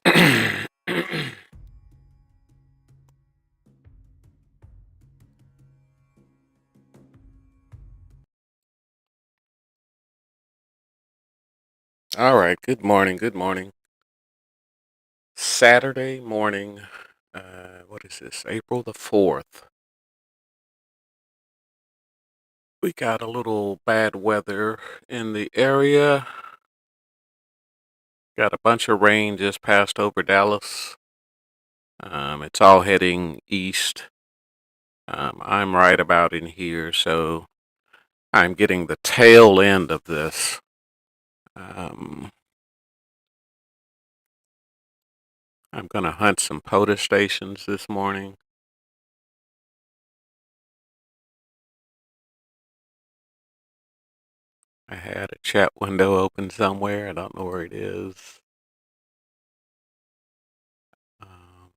All right, good morning. Good morning. Saturday morning. What is this? April the 4th. We got a little bad weather in the area. Got a bunch of rain just passed over Dallas. It's all heading east. I'm right about in here, so I'm getting the tail end of this. Um, I'm going to hunt some Pota stations this morning. I had a chat window open somewhere. I don't know where it is. Um,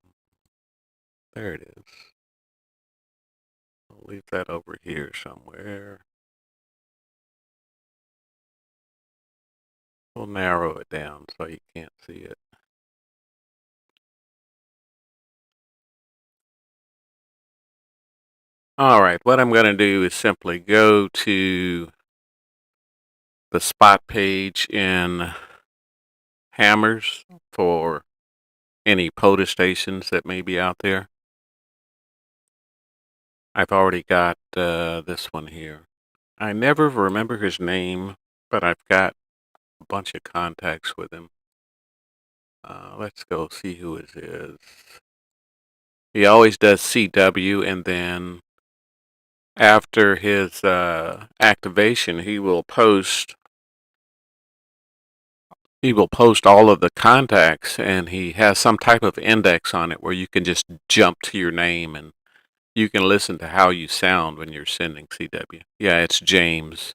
there it is. I'll leave that over here somewhere. We'll narrow it down so you can't see it. All right, what I'm going to do is simply go to the spot page in Hammers for any POTA stations that may be out there. I've already got this one here. I never remember his name, but I've got a bunch of contacts with him. Let's go see who it is. He always does CW, and then after his activation, he will post all of the contacts, and he has some type of index on it where you can just jump to your name and you can listen to how you sound when you're sending CW. Yeah, it's James.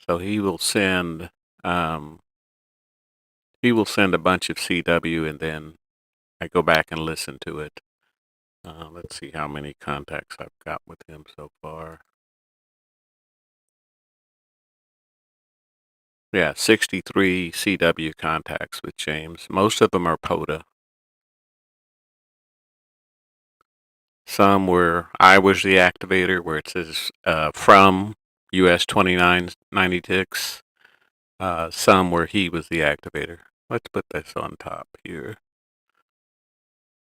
So he will send a bunch of CW, and then I go back and listen to it. Let's see how many contacts I've got with him so far. Yeah, 63 CW contacts with James. Most of them are POTA. Some where I was the activator, where it says from US 2996. Some where he was the activator. Let's put this on top here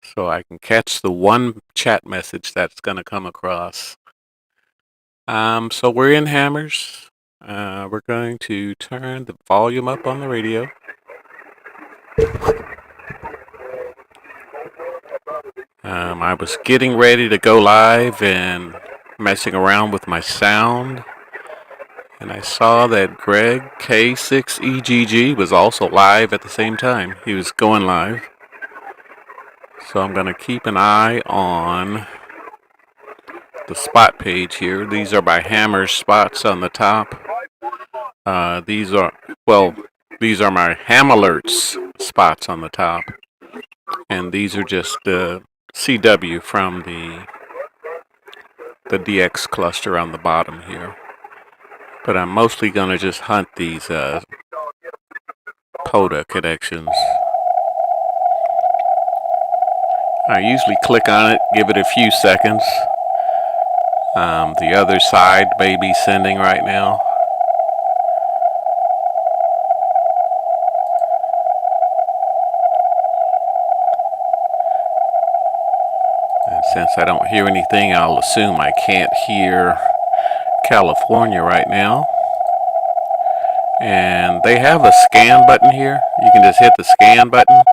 so I can catch the one chat message that's going to come across. So we're in Hammers. We're going to turn the volume up on the radio. I was getting ready to go live and messing around with my sound, and I saw that Greg K6EGG was also live at the same time. He was going live. So I'm going to keep an eye on the spot page here. These are by Hammer's spots on the top. These are my Ham Alerts spots on the top. And these are just CW from the DX cluster on the bottom here. But I'm mostly going to just hunt these POTA connections. I usually click on it, give it a few seconds. The other side may be sending right now. And since I don't hear anything, I'll assume I can't hear California right now. And they have a scan button here. You can just hit the scan button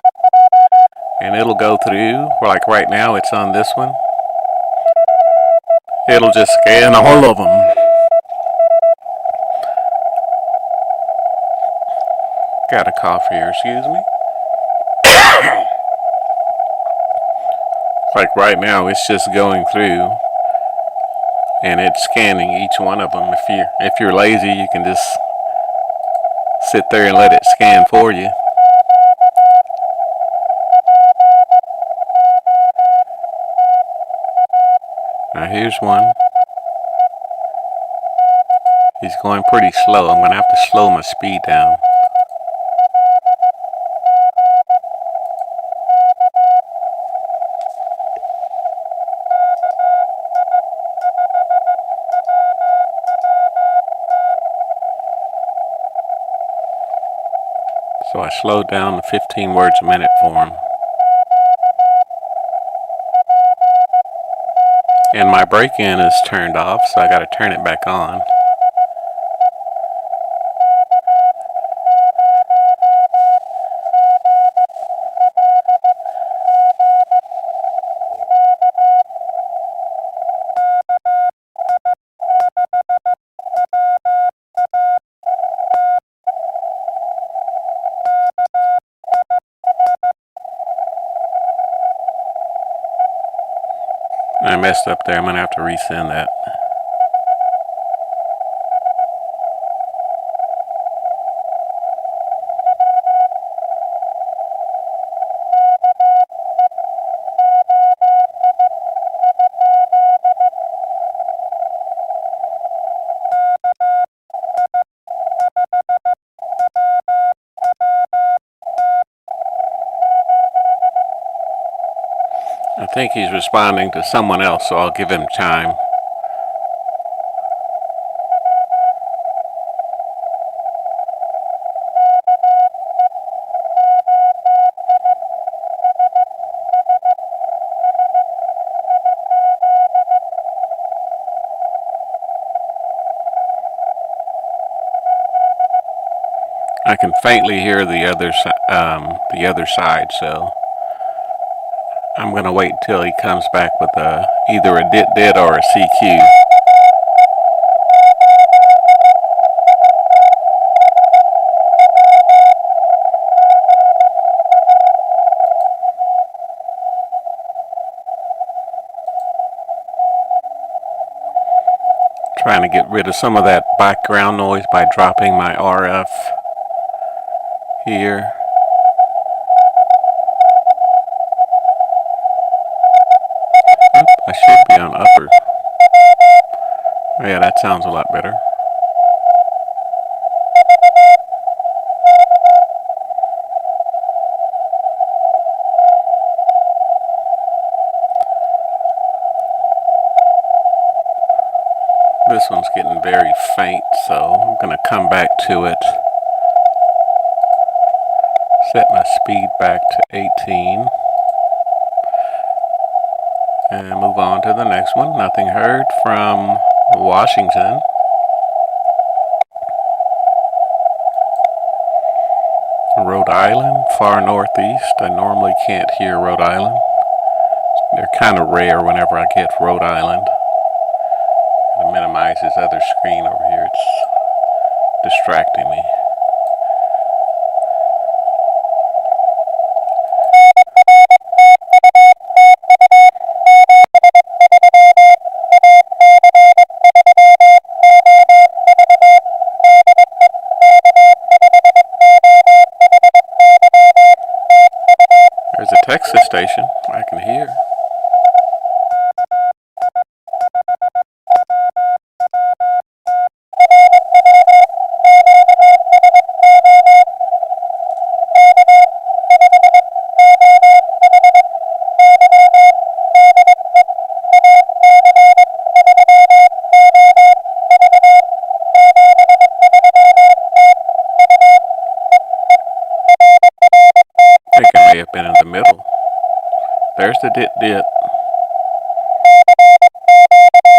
and it'll go through. Like right now, it's on this one. It'll just scan all of them. Got a cough here, excuse me. Like right now, it's just going through and it's scanning each one of them. If you're lazy, you can just sit there and let it scan for you. Now here's one. He's going pretty slow. I'm going to have to slow my speed down. So I slowed down to 15 words a minute for him. And my break-in is turned off, so I gotta turn it back on. I messed up there. I'm gonna have to resend that. I think he's responding to someone else, so I'll give him time. I can faintly hear the other side, so I'm gonna wait until he comes back with either a dit or a CQ. Trying to get rid of some of that background noise by dropping my RF here. I should be on upper. Oh, yeah, that sounds a lot better. This one's getting very faint, so I'm gonna come back to it. Set my speed back to 18. And move on to the next one. Nothing heard from Washington. Rhode Island, far northeast. I normally can't hear Rhode Island. They're kind of rare whenever I get Rhode Island. To minimize this other screen over here, it's distracting me. There's a Texas station I can hear. I think I may have been in the middle. There's the dit.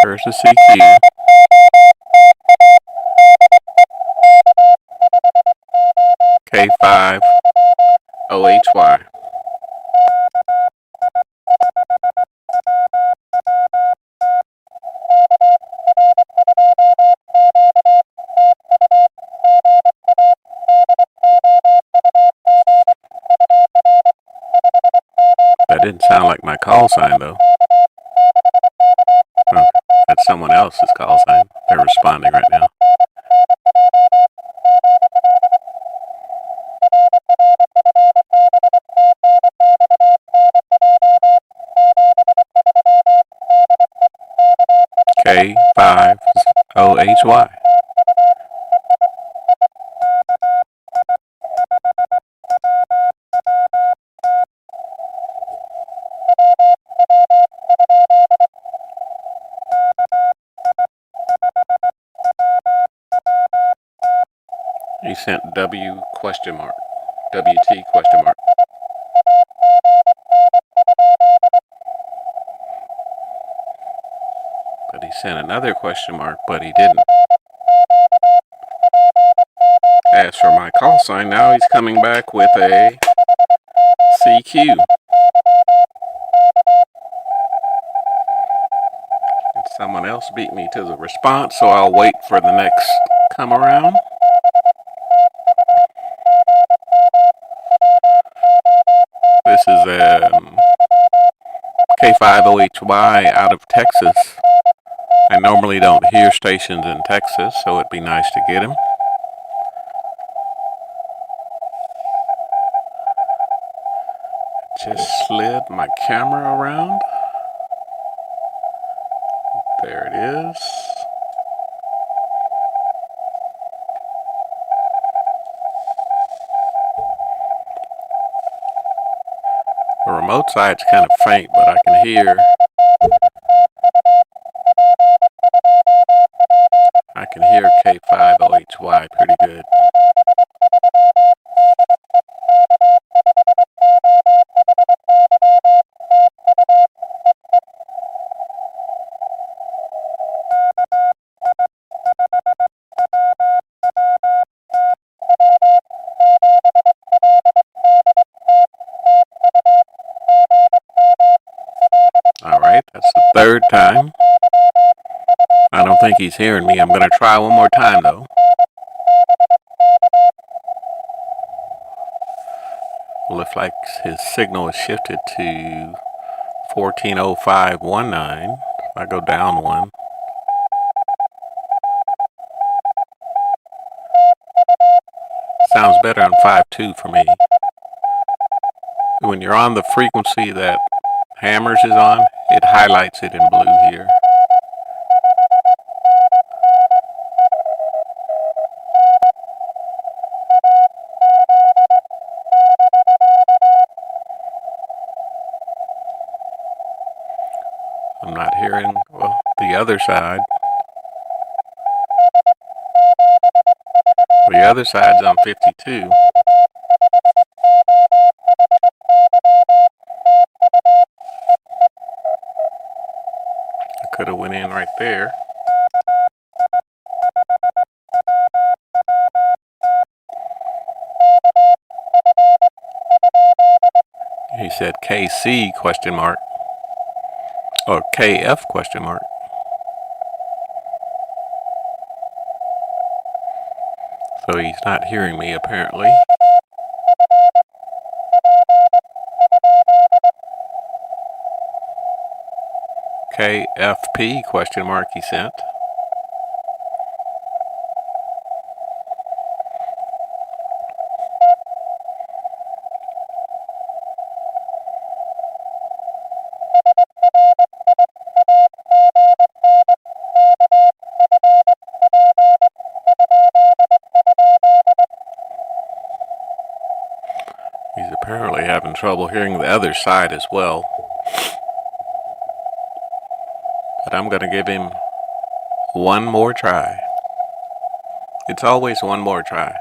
There's the CQ. K5 OHY. That didn't sound like my call sign though. Oh, that's someone else's call sign. They're responding right now. K5OHY. He sent W question mark. WT question mark. But he sent another question mark, but he didn't ask for my call sign. Now he's coming back with a CQ. And someone else beat me to the response, so I'll wait for the next come around. This is K5OHY out of Texas. I normally don't hear stations in Texas, so it'd be nice to get him. Just slid my camera around. There it is. The remote side's kind of faint, but I can hear. I can hear K5OHY pretty good. Alright, that's the third time. I don't think he's hearing me. I'm going to try one more time though. Looks like his signal is shifted to 140519. I go down one. Sounds better on 5.2 for me. When you're on the frequency that Hammers is on, it highlights it in blue here. I'm not hearing, well, the other side. The other side's on 52. I could have went in right there. He said KC question mark. Or KF question mark. So he's not hearing me apparently. KFP question mark he sent. He's apparently having trouble hearing the other side as well. But I'm going to give him one more try. It's always one more try.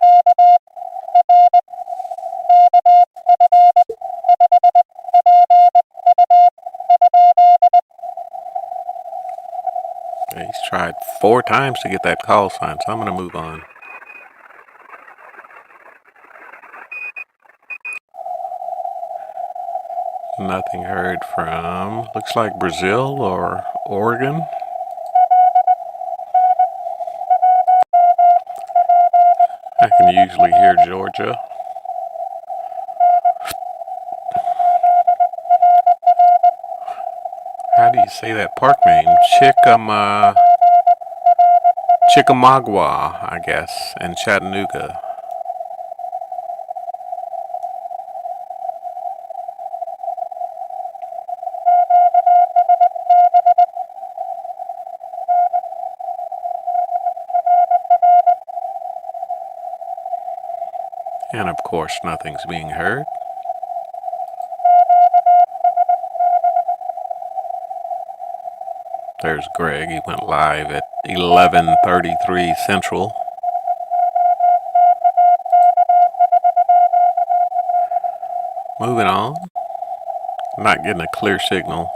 He's tried 4 times to get that call sign, so I'm going to move on. Nothing heard from, looks like Brazil or Oregon. I can usually hear Georgia. How do you say that park name? Chickamauga, I guess, and Chattanooga. And of course, nothing's being heard. There's Greg. He went live at 11:33 Central. Moving on. Not getting a clear signal.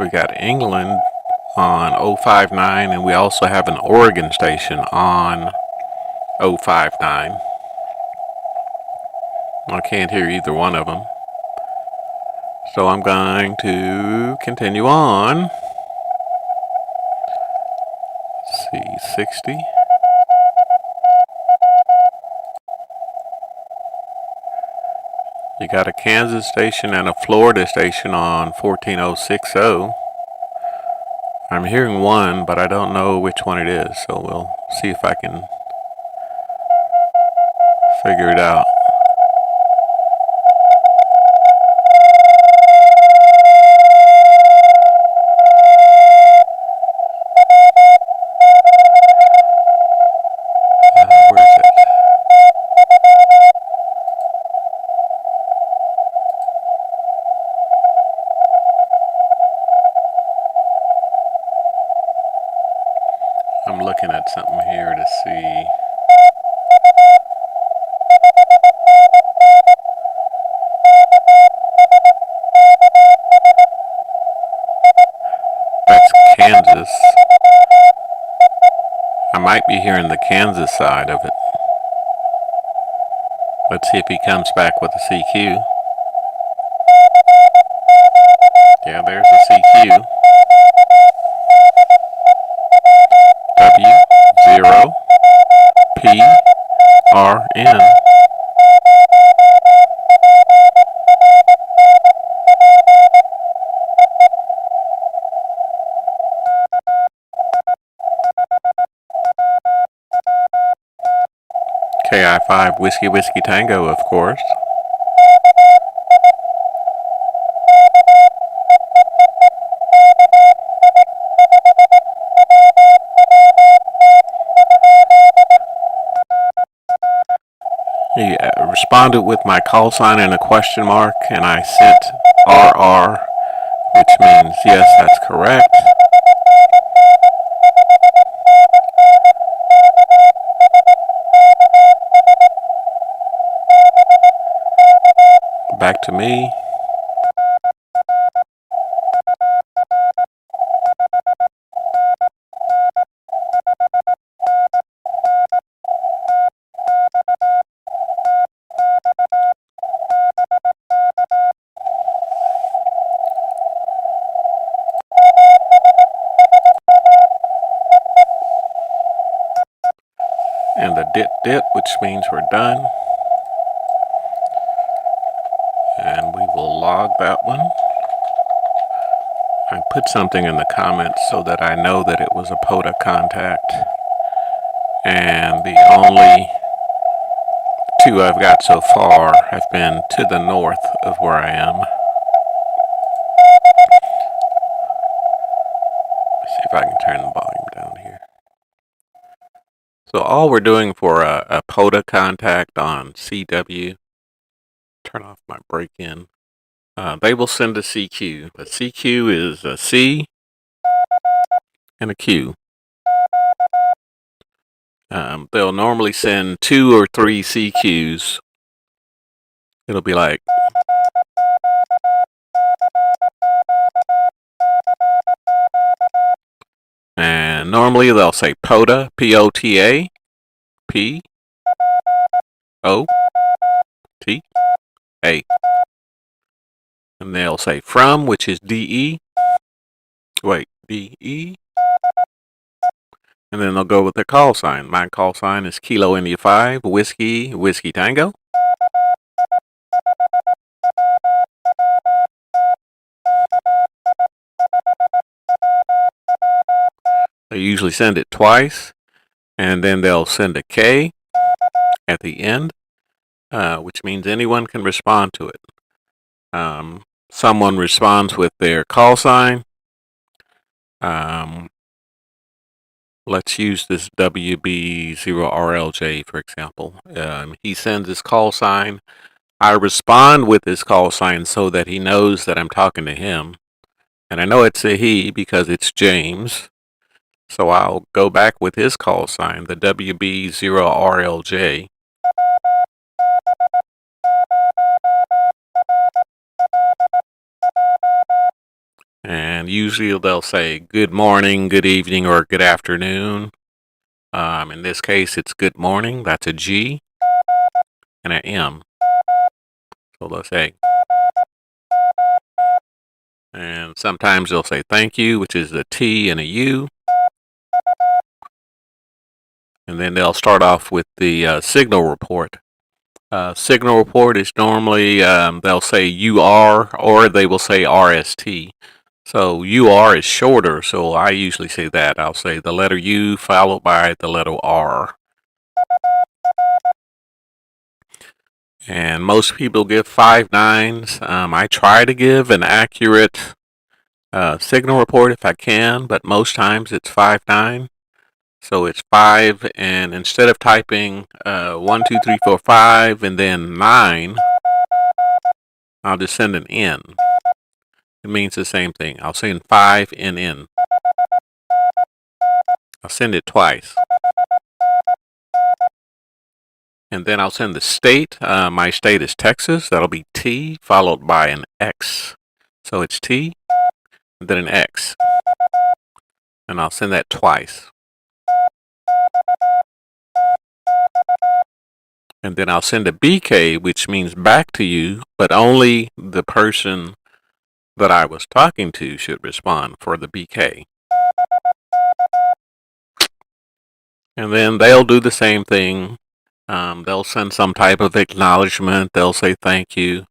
We got England on 059, and we also have an Oregon station on 059. I can't hear either one of them. So I'm going to continue on. Let's see, 60. You got a Kansas station and a Florida station on 14060. I'm hearing one, but I don't know which one it is, so we'll see if I can figure it out. Where is it? I'm looking at something here to see. That's Kansas. I might be hearing the Kansas side of it. Let's see if he comes back with a CQ. Yeah, there's a CQ. W0PRN. KI5 Whiskey Whiskey Tango, of course. He responded with my call sign and a question mark, and I sent RR, which means yes, that's correct. Back to me. And the dit, which means we're done. And we will log that one. I put something in the comments so that I know that it was a Pota contact. And the only two I've got so far have been to the north of where I am. Let's see if I can turn the volume down here. So all we're doing for a Pota contact on CW, turn off my break-in. They will send a CQ. The CQ is a C and a Q. They'll normally send 2 or 3 CQs. It'll be like and normally they'll say Pota, P-O-T-A, P-O-T-A. And they'll say from, which is D-E. Wait, D-E. And then they'll go with their call sign. My call sign is Kilo India 5, Whiskey, Whiskey Tango. They usually send it twice, and then they'll send a K at the end, which means anyone can respond to it. Someone responds with their call sign. Let's use this WB0RLJ, for example. He sends his call sign. I respond with his call sign so that he knows that I'm talking to him. And I know it's a he because it's James. So I'll go back with his call sign, the WB0RLJ. And usually they'll say good morning, good evening, or good afternoon. In this case, it's good morning. That's a G and an M. So they'll say, and sometimes they'll say thank you, which is a T and a U. And then they'll start off with the signal report. Signal report is normally they'll say UR or they will say RST. So UR is shorter, so I usually say that. I'll say the letter U followed by the letter R. And most people give 5 nines. I try to give an accurate signal report if I can, but most times it's 5 9. So it's 5, and instead of typing 1, 2, 3, 4, 5, and then 9, I'll just send an N. It means the same thing. I'll send 5 NN. I'll send it twice. And then I'll send the state. My state is Texas. That'll be T followed by an X. So it's T, and then an X. And I'll send that twice. And then I'll send a BK, which means back to you, but only the person that I was talking to should respond for the BK. And then they'll do the same thing. They'll send some type of acknowledgement. They'll say thank you.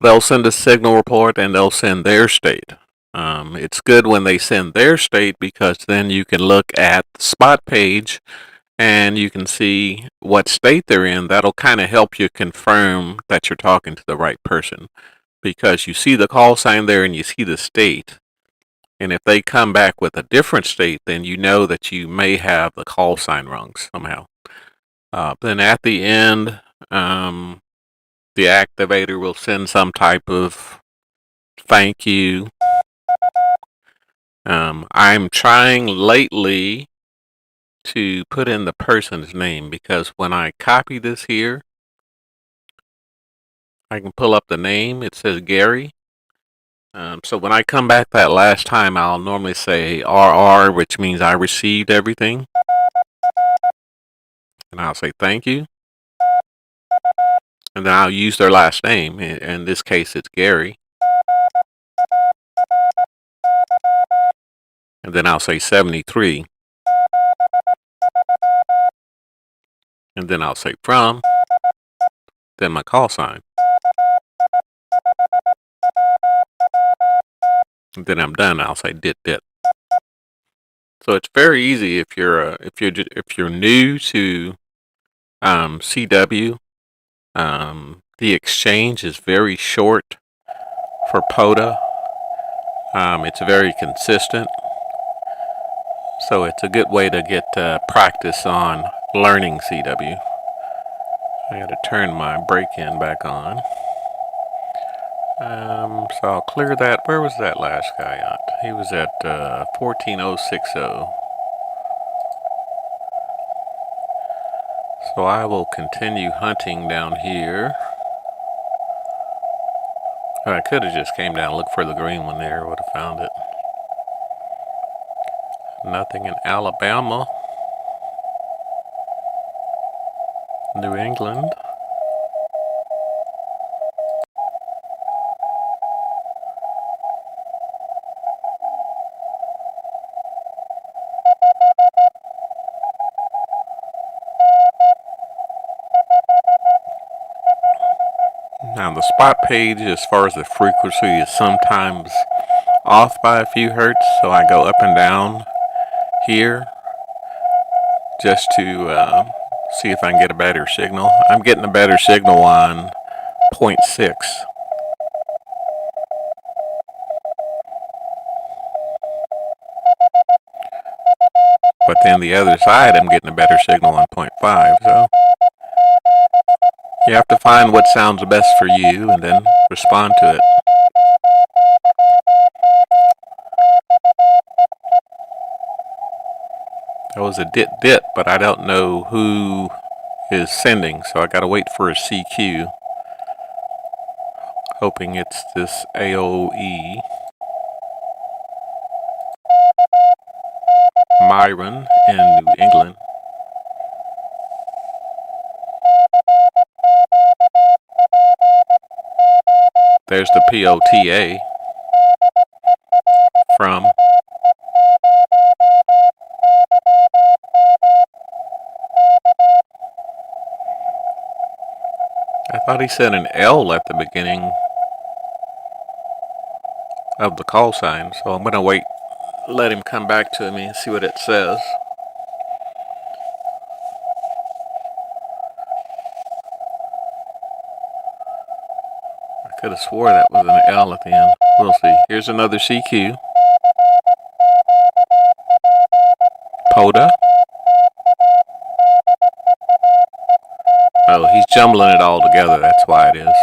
They'll send a signal report and they'll send their state. It's good when they send their state because then you can look at the spot page and you can see what state they're in. That'll kind of help you confirm that you're talking to the right person because you see the call sign there and you see the state. And if they come back with a different state, then you know that you may have the call sign wrong somehow. Then at the end, the activator will send some type of thank you. I'm trying lately to put in the person's name because when I copy this here, I can pull up the name. It says Gary. So when I come back that last time, I'll normally say RR, which means I received everything. And I'll say thank you. And then I'll use their last name. In this case, it's Gary. And then I'll say 73. And then I'll say from, then my call sign. And then I'm done. I'll say dit. So it's very easy if you're new to CW. The exchange is very short for Pota. It's very consistent. So it's a good way to get practice on learning CW. I got to turn my break-in back on. So I'll clear that. Where was that last guy at? He was at 14060. So I will continue hunting down here. I could have just came down and looked for the green one there. Would have found it. Nothing in Alabama. New England. Now the spot page, as far as the frequency, is sometimes off by a few hertz, so I go up and down here just to see if I can get a better signal. I'm getting a better signal on 0.6. But then the other side, I'm getting a better signal on 0.5, so you have to find what sounds best for you and then respond to it. That was a dit, but I don't know who is sending, so I gotta wait for a CQ. Hoping it's this AOE. Myron in New England. There's the POTA from. I thought he said an L at the beginning of the call sign, so I'm gonna wait, let him come back to me and see what it says. I could have swore that was an L at the end. We'll see. Here's another CQ. Pota. Oh, he's jumbling it all together. That's why it is.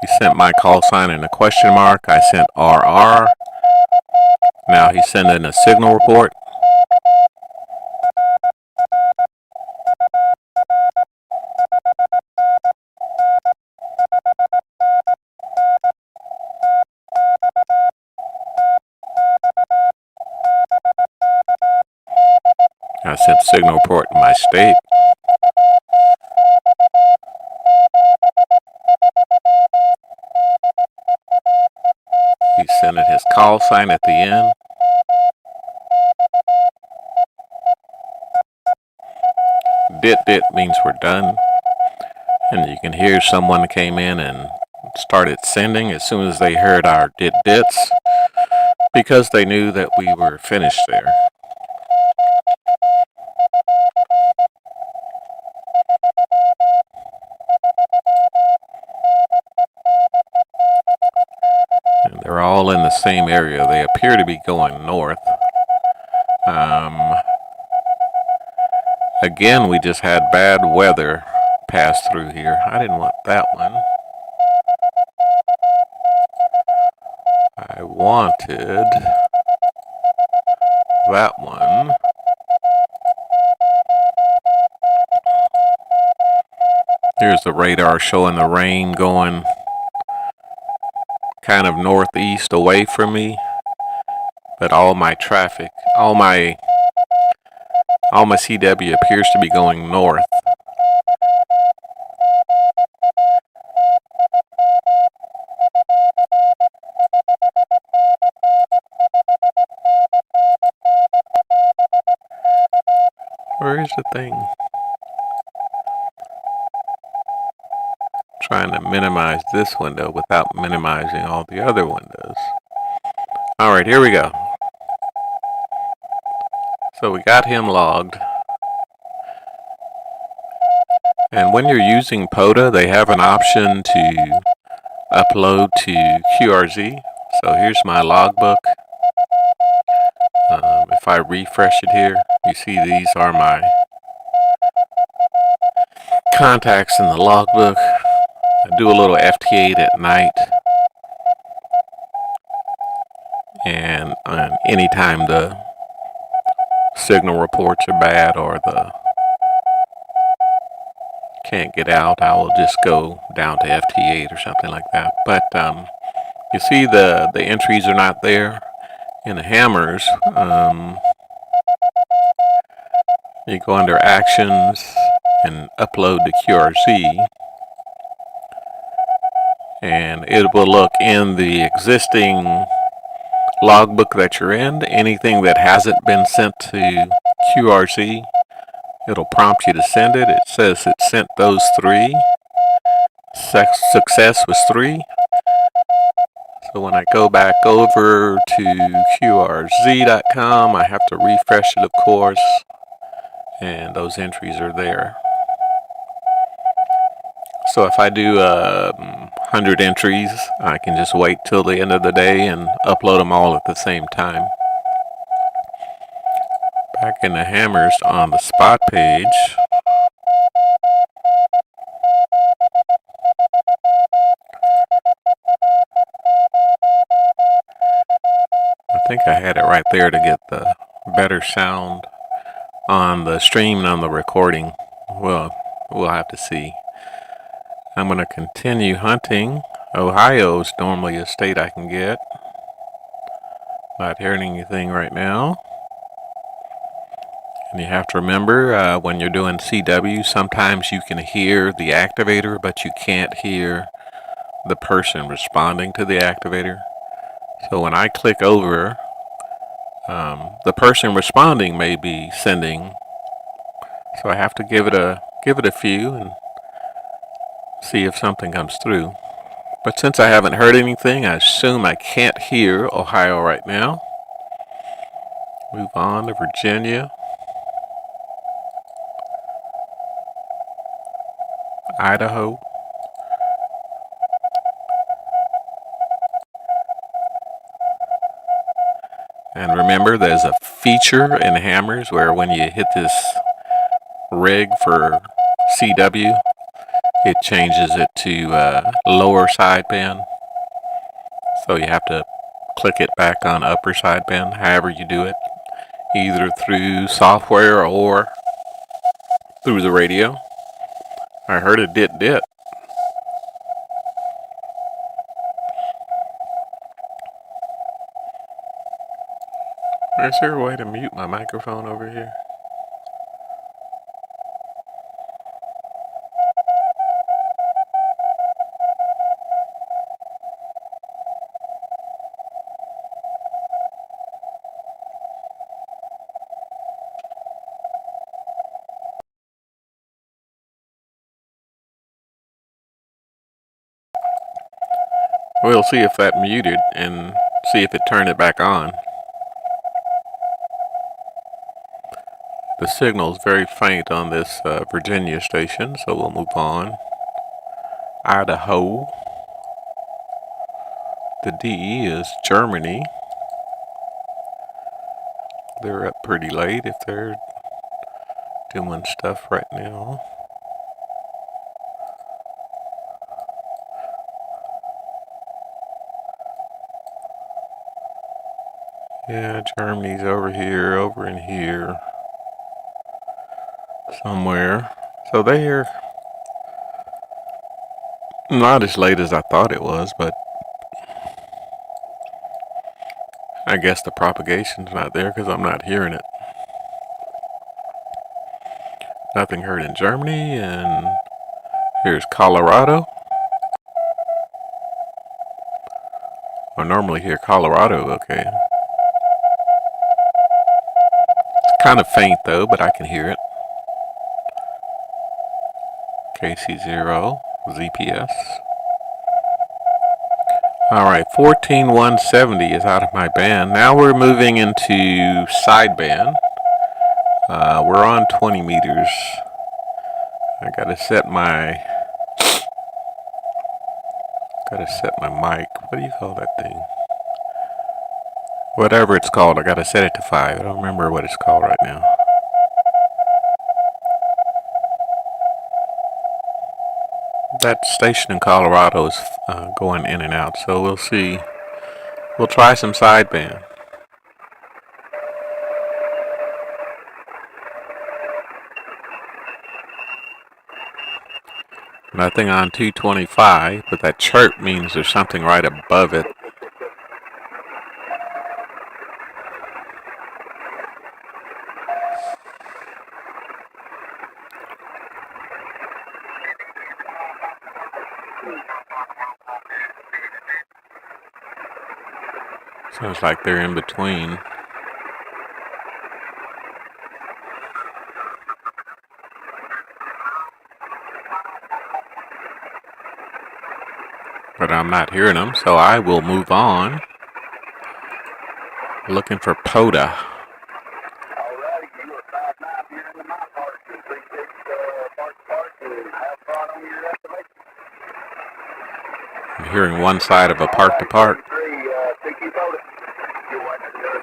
He sent my call sign in a question mark. I sent RR. Now he's sending a signal report. I sent signal report in my state. He's sending his call sign at the end. Dit means we're done. And you can hear someone came in and started sending as soon as they heard our dits because they knew that we were finished there. And they're all in the same area. They appear to be going north. Again, we just had bad weather pass through here. I didn't want that one. I wanted that one. Here's the radar showing the rain going kind of northeast away from me. But all my traffic, all my CW appears to be going north. Where is the thing? Trying to minimize this window without minimizing all the other windows. Alright, here we go. So we got him logged. And when you're using Pota, they have an option to upload to QRZ. So here's my logbook. If I refresh it here, you see these are my contacts in the logbook. I do a little FT8 at night. And anytime the signal reports are bad or the can't get out, I will just go down to FT8 or something like that. But you see the entries are not there in the hammers. You go under actions and upload to QRZ, and it will look in the existing logbook that you're in. Anything that hasn't been sent to QRZ, it'll prompt you to send it. It says it sent those 3. Success was 3. So when I go back over to QRZ.com, I have to refresh it, of course, and those entries are there. So if I do 100 entries, I can just wait till the end of the day and upload them all at the same time. Back in the hammers on the spot page, think I had it right there to get the better sound on the stream and on the recording. Well, we'll have to see. I'm going to continue hunting. Ohio's normally a state I can get. Not hearing anything right now. And you have to remember when you're doing CW, sometimes you can hear the activator, but you can't hear the person responding to the activator. So when I click over, the person responding may be sending. So I have to give it a few and see if something comes through. But since I haven't heard anything, I assume I can't hear Ohio right now. Move on to Virginia, Idaho. And remember, there's a feature in Hammers where when you hit this rig for CW, it changes it to lower sideband. So you have to click it back on upper sideband, however you do it, either through software or through the radio. I heard a dit. Is there a way to mute my microphone over here? We'll see if that muted and see if it turned it back on. The signal is very faint on this Virginia station, so we'll move on. Idaho. The DE is Germany. They're up pretty late if they're doing stuff right now. Yeah, Germany's over here, over in here, somewhere. So they're not as late as I thought it was, but I guess the propagation's not there because I'm not hearing it. Nothing heard in Germany, and here's Colorado. I normally hear Colorado, okay. It's kind of faint though, but I can hear it. KC0, ZPS. Alright, 14170 is out of my band. Now we're moving into sideband. We're on 20 meters. I gotta set my mic. What do you call that thing? Whatever it's called, I gotta set it to 5. I don't remember what it's called right now. That station in Colorado is going in and out, so we'll see. We'll try some sideband. Nothing on 225, but that chirp means there's something right above it. Sounds like they're in between. But I'm not hearing them, so I will move on. Looking for Pota. I'm hearing one side of a park to park.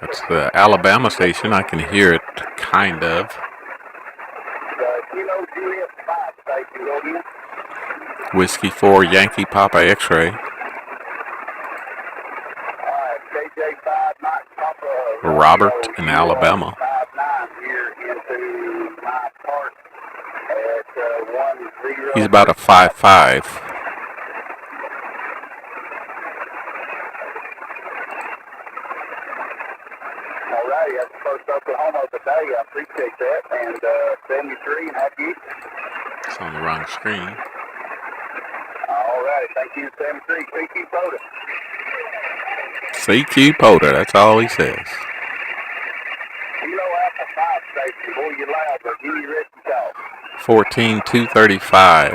That's the Alabama station. I can hear it, kind of. Whiskey 4, Yankee Papa X-ray. Robert in Alabama. He's about a 5'5". All righty, that's the first Oklahoma of the day. I appreciate that. And 73, and have you? It's on the wrong screen. All righty, thank you, 73. CQ Pota. CQ Pota, that's all he says. Kilo Alpha 5 station, boy, you loud, but you ready to talk. 14235.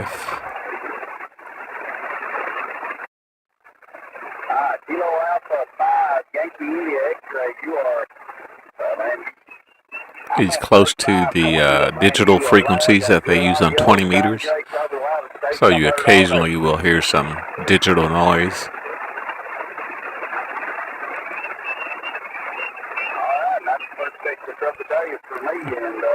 Kilo Alpha 5, Yankee India X-ray, you are, man. He's close to the digital frequencies that they use on 20 meters. So you occasionally will hear some digital noise.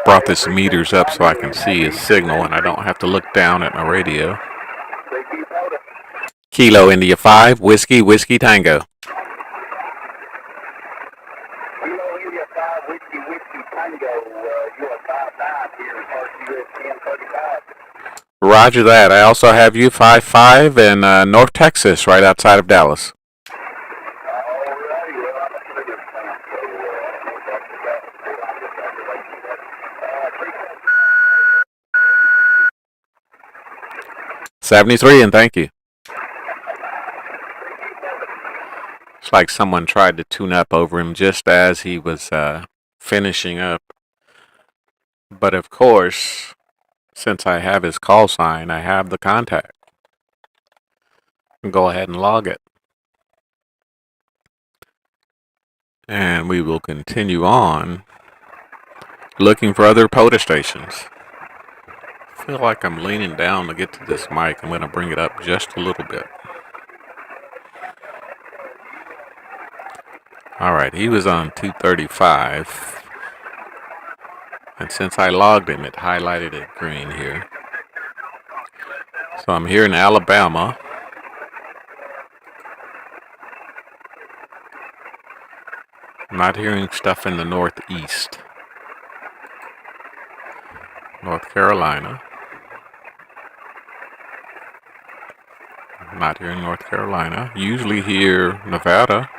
Brought this meters up so I can see his signal and I don't have to look down at my radio. Kilo India 5, Whiskey, Whiskey Tango. Kilo India 5, Whiskey, Whiskey Tango, you are 5'9" here in Park US 1035. Roger that. I also have you 5'5" in North Texas, right outside of Dallas. 73, and thank you. It's like someone tried to tune up over him just as he was finishing up. But of course, since I have his call sign, I have the contact. Go ahead and log it. And we will continue on looking for other Pota stations. I feel like I'm leaning down to get to this mic. I'm going to bring it up just a little bit. Alright, he was on 235. And since I logged him, it highlighted it green here. So I'm here in Alabama. I'm not hearing stuff in the northeast. North Carolina. Not here in North Carolina. Usually here Nevada.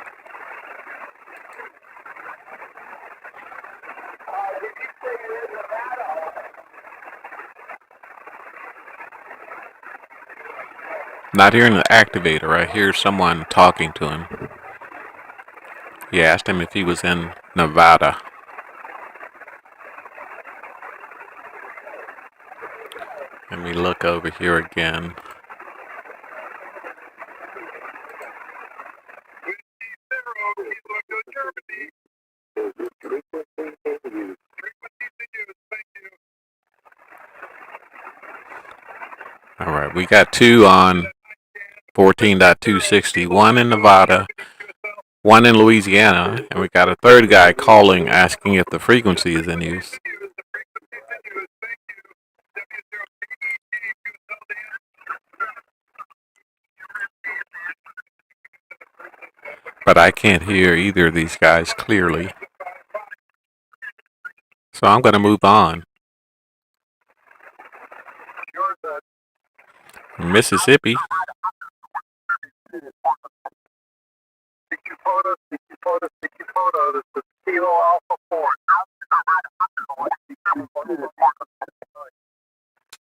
Not hearing the activator. I hear someone talking to him. He asked him if he was in Nevada. Let me look over here again. Alright, we got two on 14.260, one in Nevada, one in Louisiana, and we got a third guy calling asking if the frequency is in use. But I can't hear either of these guys clearly. So I'm going to move on. Mississippi.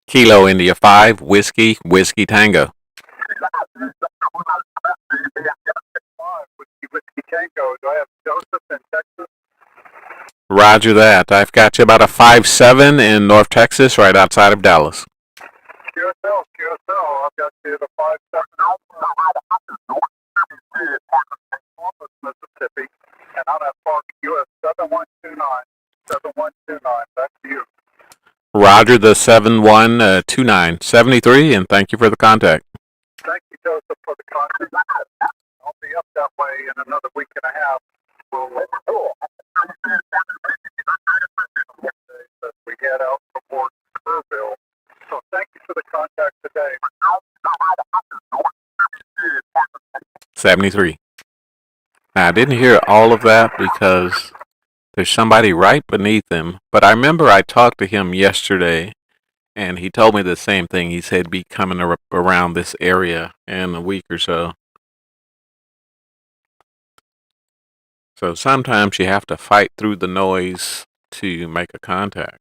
Kilo India 5, Whiskey, Whiskey Tango. Roger that. I've got you about a 5'7" in North Texas, right outside of Dallas. QSL, I've got you the 5'7" Mississippi, and I'm at Park US 7129, back to you. Roger the 7129, 73, and thank you for the contact. Thank you, Joseph, for the contact. I'll be up that way in another week and a half. We head out toward Kerrville. So thank you for the contact today. 73. Now, I didn't hear all of that because there's somebody right beneath him, but I remember I talked to him yesterday and he told me the same thing. He said be coming around this area in a week or so. So sometimes you have to fight through the noise to make a contact.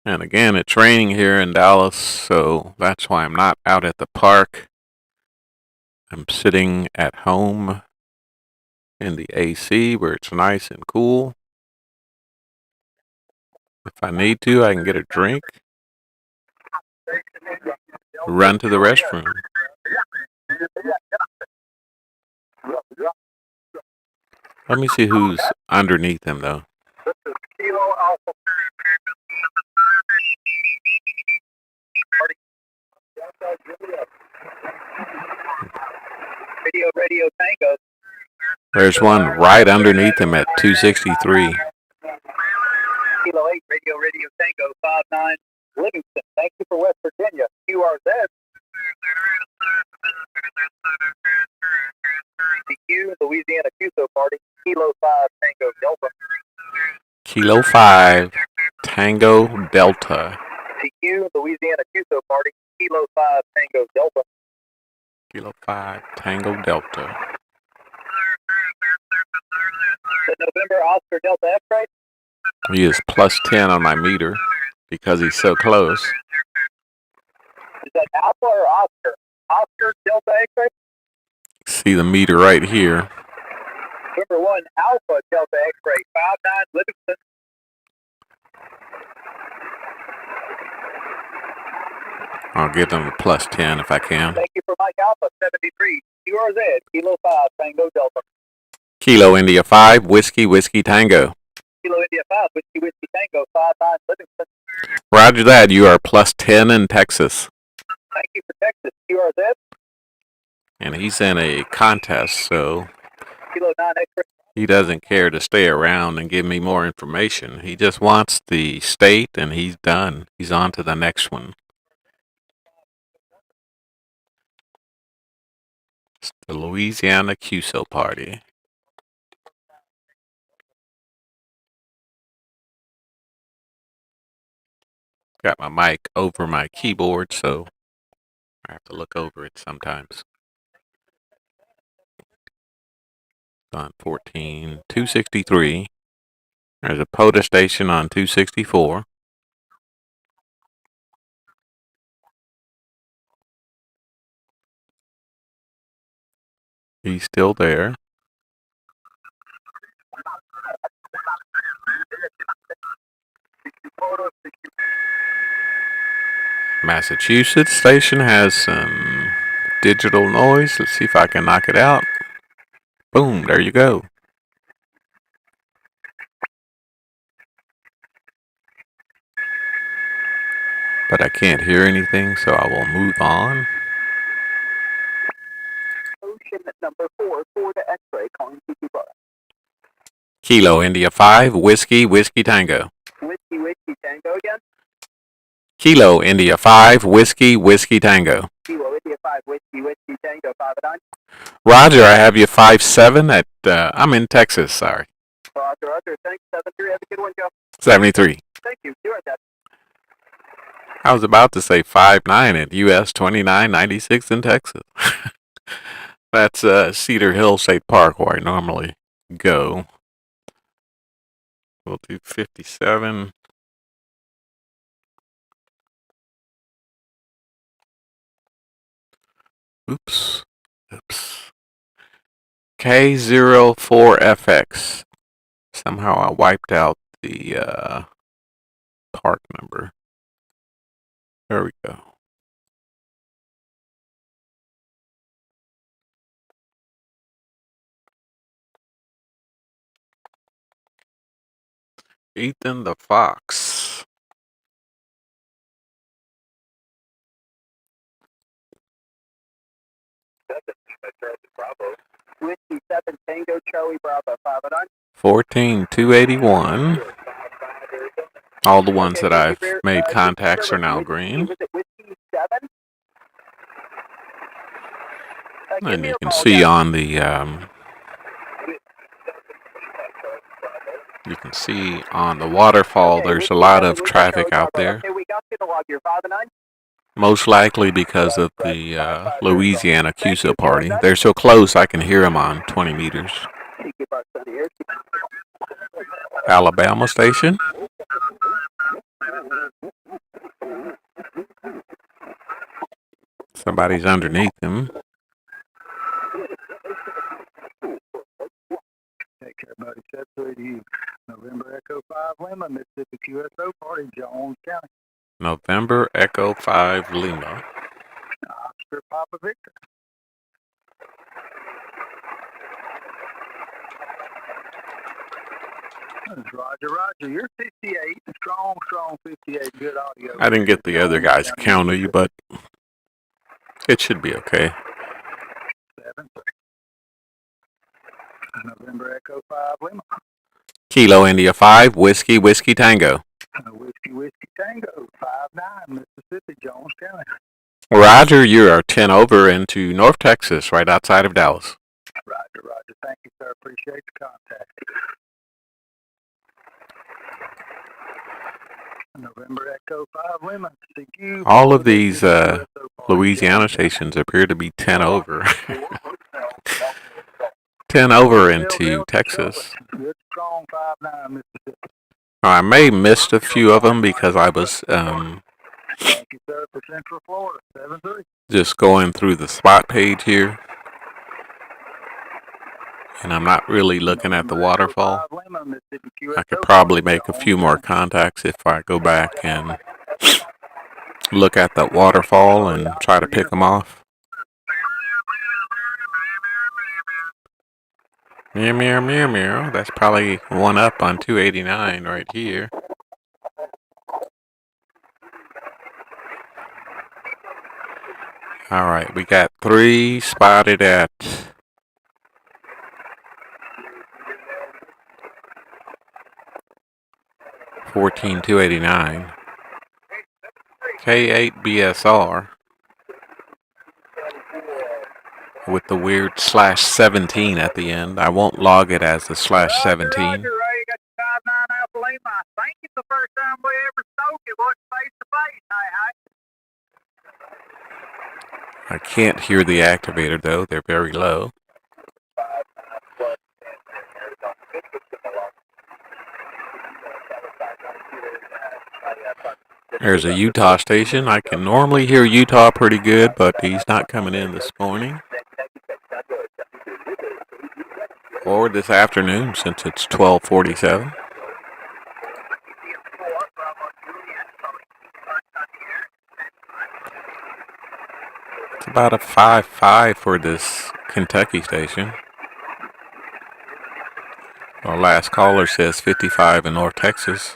And again, it's raining here in Dallas, so that's why I'm not out at the park. I'm sitting at home in the AC where it's nice and cool. If I need to, I can get a drink, run to the restroom. Let me see who's underneath him, though. Radio Tango. There's one right underneath him at 263. Kilo 8, Radio Tango, 59, Livingston. Thank you for West Virginia. QRZ. CQ, Louisiana QSO Party, Kilo 5, Tango Delta. Kilo 5, Tango Delta. CQ, Louisiana QSO Party, Kilo 5, Tango Delta. Kilo 5, Tango Delta. The November Oscar Delta X-ray. He is plus 10 on my meter because he's so close. Is that Alpha or Oscar? Oscar Delta X-ray? See the meter right here. Number 1, Alpha Delta X-ray, 59, Livingston. I'll give them a plus 10 if I can. Thank you for Mike Alpha, 73, QRZ, Kilo 5, Tango Delta. Kilo India 5, Whiskey Tango. Kilo India 5, Whiskey Tango, 59, Livingston. Roger that, you are plus 10 in Texas. Thank you for Texas, QRZ. And he's in a contest, so Kilo 9 X-ray. he doesn't care to stay around and give me more information. He just wants the state, and he's done. He's on to the next one. It's the Louisiana QSO Party. Got my mic over my keyboard, so I have to look over it sometimes. On 14, 263. There's a Pota station on 264. He's still there. Massachusetts station has some digital noise. Let's see if I can knock it out. Boom, there you go. But I can't hear anything, so I will move on. Ocean number 4, Florida X-ray, calling CQ Pota. Kilo India 5, Whiskey Tango. Whiskey Tango again. Kilo India 5, Whiskey Tango. Kilo India 5, Whiskey Tango, 59. Roger, I have you 5-7 at, I'm in Texas, sorry. Roger, thanks, 73, have a good one, Joe. 73. Thank you, you're at that. I was about to say 5-9 at US 2996 in Texas. That's Cedar Hill State Park where I normally go. We'll do 57. Oops. K04FX. Somehow I wiped out the park number. There we go. Ethan the Fox. Bravo. Whiskey 7 Tango Charlie Bravo 59. 14281. All the ones that I've made contacts are now green. Was it Whiskey 7? And you can see on the You can see on the waterfall there's a lot of traffic out there. Most likely because of the Louisiana QSO party. They're so close I can hear them on 20 meters. Alabama station. Somebody's underneath him. Take care, buddy. 730 November Echo 5 Lima, Mississippi QSO party, Jones County. November Echo 5 Lima. Oscar Papa Victor. Roger. You're 58. Strong 58. Good audio. I didn't get the other guy's counter, but it should be okay. 7 November Echo 5 Lima. Kilo India 5 Whiskey Tango. Whiskey Tango 59 Mississippi, Jones County. Roger, you are 10 over into North Texas, right outside of Dallas. Roger. Thank you, sir. Appreciate the contact. November Echo 5 Lima. All of these Louisiana stations appear to be 10 over. 10 over into Texas. I may have missed a few of them because I was just going through the spot page here. And I'm not really looking at the waterfall. I could probably make a few more contacts if I go back and look at that waterfall and try to pick them off. Meow. That's probably one up on 289 right here. All right, we got 3 spotted at 14,289. K8 BSR with the weird /17 at the end. I won't log it as the /17. I can't hear the activator though, they're very low. There's a Utah station. I can normally hear Utah pretty good, but he's not coming in this morning. Or this afternoon since it's 12:47. It's about a 5.5 for this Kentucky station. Our last caller says 55 in North Texas.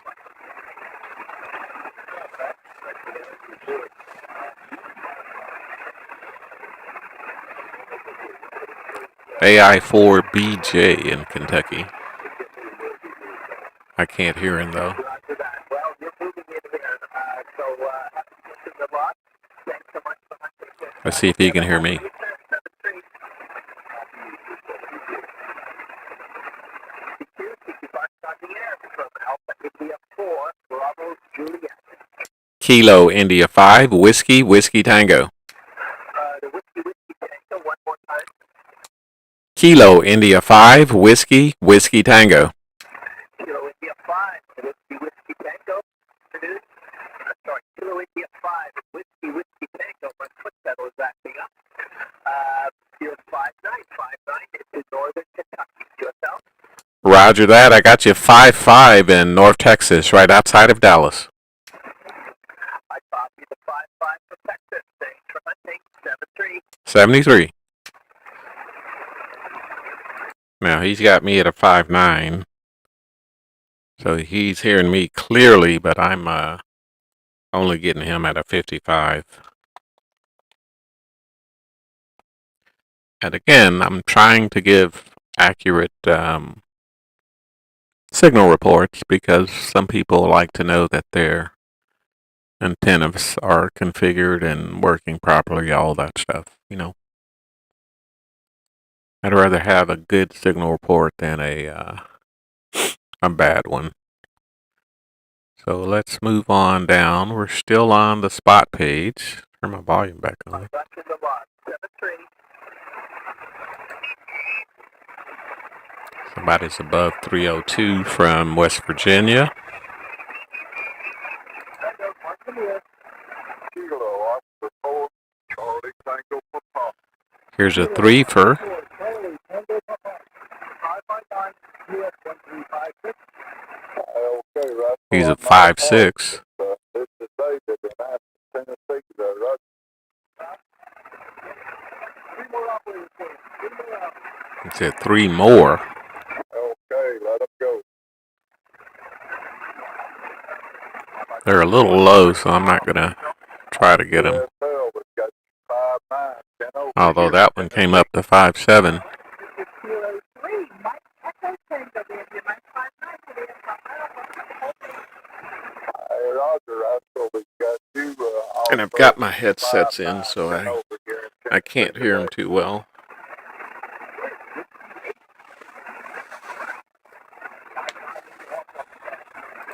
AI4BJ in Kentucky. I can't hear him though. Let's see if he can hear me. Kilo India 5 Whiskey Tango. Kilo India 5 Whiskey Tango. Kilo India 5 Whiskey Tango. Sorry, Kilo India 5 Whiskey Tango. My foot pedal is acting up. You're 5959 into northern Kentucky. Yourself? Roger that. I got you 5.5 in North Texas, right outside of Dallas. I copied the 5.5 for Texas. Thanks for hunting. 73. 73. Now he's got me at a 5.9. So he's hearing me clearly, but I'm only getting him at a 55. And again, I'm trying to give accurate signal reports because some people like to know that their antennas are configured and working properly, all that stuff, you know. I'd rather have a good signal report than a a bad one. So let's move on down. We're still on the spot page. Turn my volume back on. Somebody's above 302 from West Virginia. Here's a threefer. He's a 5.6. He said three more. Okay, let them go. They're a little low, so I'm not going to try to get them. Although that one came up to 5.7. And I've got my headsets in, so I can't hear them too well.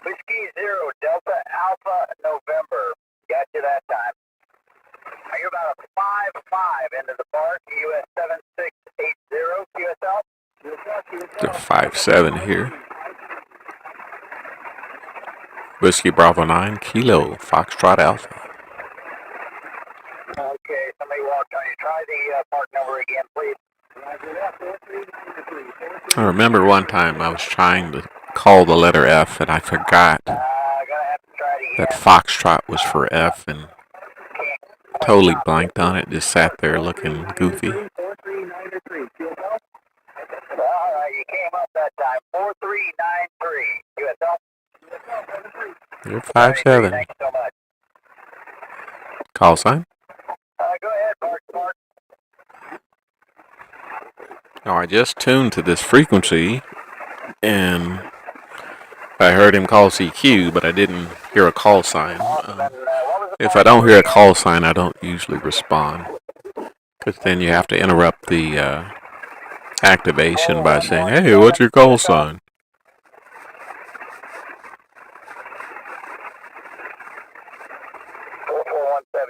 Whiskey 0, Delta Alpha November. Got you that time. You're about a 5-5 into the park, US 7680, QSL. They're 5.7 here. Whiskey Bravo 9, Kilo, Foxtrot Alpha. Okay, somebody walked on you. Try the park number again, please. I remember one time I was trying to call the letter F and I forgot that Foxtrot was for F and totally blanked on it. Just sat there looking goofy. Alright, you came up that time. 4393, QSL. You're 5.7. Thank you so much. Call sign? Go ahead, Mark. Now I just tuned to this frequency and I heard him call CQ, but I didn't hear a call sign. If I don't hear a call sign, I don't usually respond. Because then you have to interrupt the activation by saying, hey, what's your call sign?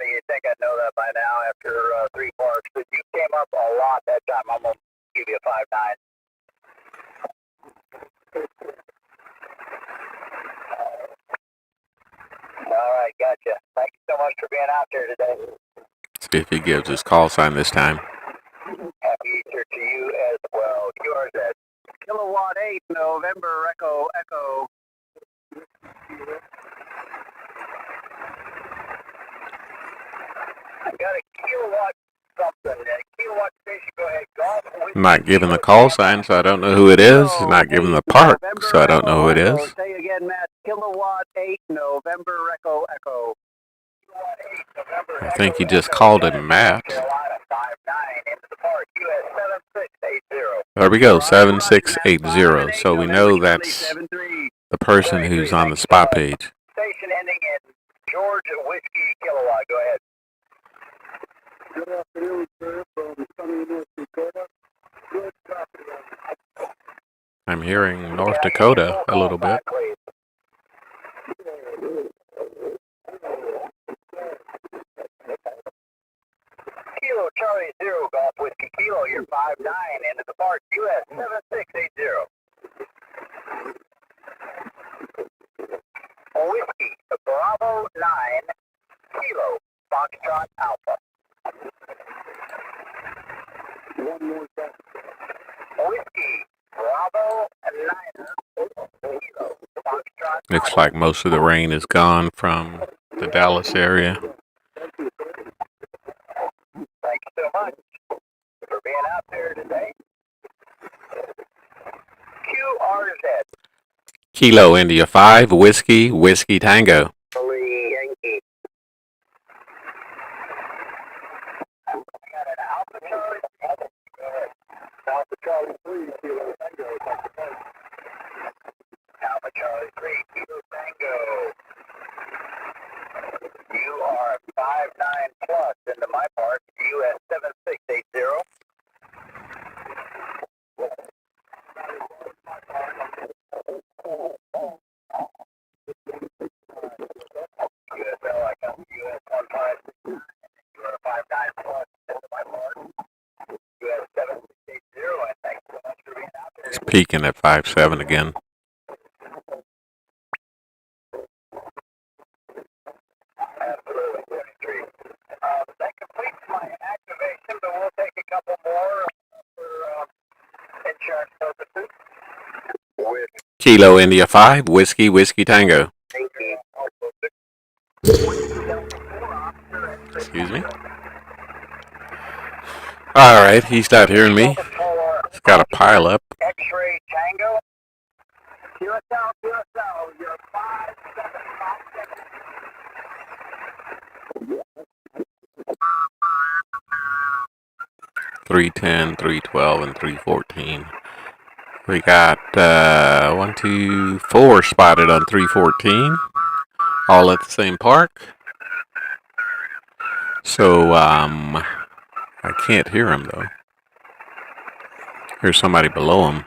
You think I know that by now after 3 parks, but you came up a lot that time. I'm going to give you a 5-9. Alright, gotcha. Thank you so much for being out there today. See if he gives his call sign this time. Happy Easter to you as well. QRZ. Kilowatt 8, November, Echo. I got a kilowatt something. A kilowatt station, go ahead. Golf. Not giving the call sign, so I don't know who it is. Not giving the park, so I don't know who it is. Say again, Matt. Kilowatt 8, November, Echo. I think he just called him Matt. There we go, 7680. So we know that's the person who's on the spot page. Station ending in George Whiskey Kilowatt. Go ahead. Good afternoon, sir, from sunny North Dakota. Good afternoon. I'm hearing North Dakota a little bit. Kilo Charlie 0, Golf Whiskey Kilo, you're 5-9 into the park, US 7680. Whiskey Bravo 9, Kilo, Foxtrot Alpha. One more time. Whiskey Bravo 9, Kilo, Foxtrot. Looks like most of the rain is gone from the Dallas area. Thank you so much for being out there today. QRZ. Kilo India 5, Whiskey Tango. Yankee. I got an Alpha Charlie. Alpha Charlie 3, Kilo Tango. Alpha Charlie 3, Kilo Tango. You are 5-9 plus into my park, US 7680. It's peaking at 5.7 again. Absolutely, 23. That completes my activation, but we'll take a couple more for insurance purposes. With Kilo India 5, Whiskey, Whiskey Tango. 18, Excuse me. Alright, he's not hearing me. He's got a pile up. X-ray Tango. QSL, you're 575. 310, 312, and 314. We got 1, 2, 4 spotted on 314, all at the same park. So I can't hear him though. Here's somebody below him.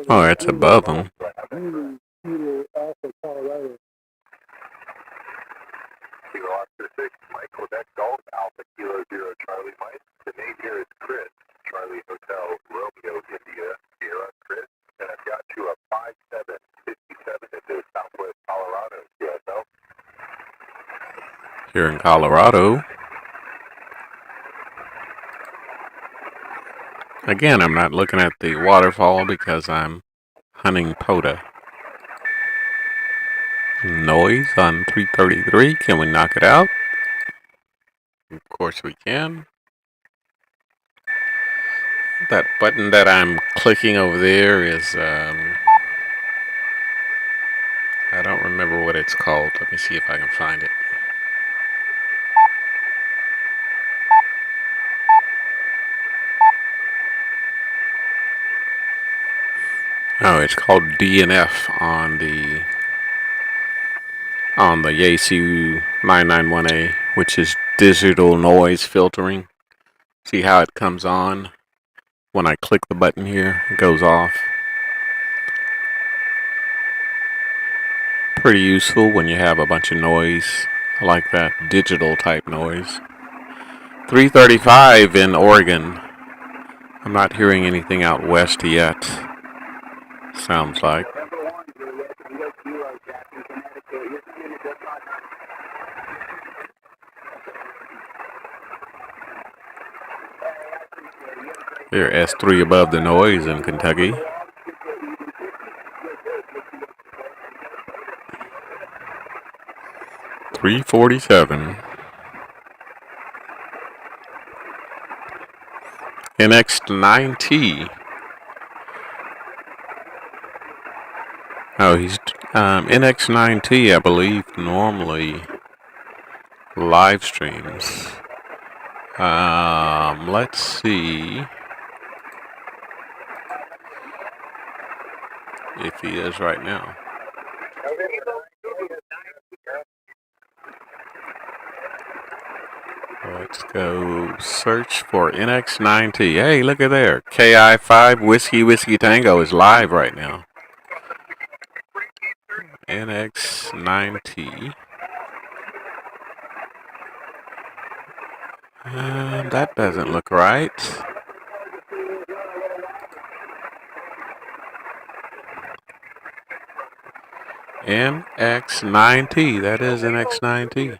Oh, it's above him. Kilo Oscar 6, Mike, Quebec Golf, Alpha Kilo 0, Charlie Mike. The name here is Chris, Charlie Hotel, Romeo, India, Sierra, Chris. And I've got you a 5757 into Southwest Colorado, QSL. Here in Colorado. Again, I'm not looking at the waterfall because I'm hunting Pota. Noise on 333. Can we knock it out? Of course we can. That button that I'm clicking over there is, I don't remember what it's called. Let me see if I can find it. Oh, it's called DNF on the Yaesu 991A, which is digital noise filtering. See how it comes on? When I click the button here, it goes off. Pretty useful when you have a bunch of noise. I like that digital type noise. 335 in Oregon. I'm not hearing anything out west yet. Sounds like. They're S3 above the noise in Kentucky. .347. NX9T. Oh, he's NX9T, I believe, normally live streams. Let's see if he is right now. Let's go search for NX9T. Hey, look at there. KI5 Whiskey Whiskey Tango is live right now. NX9T. That doesn't look right. NX9T. That is NX9T.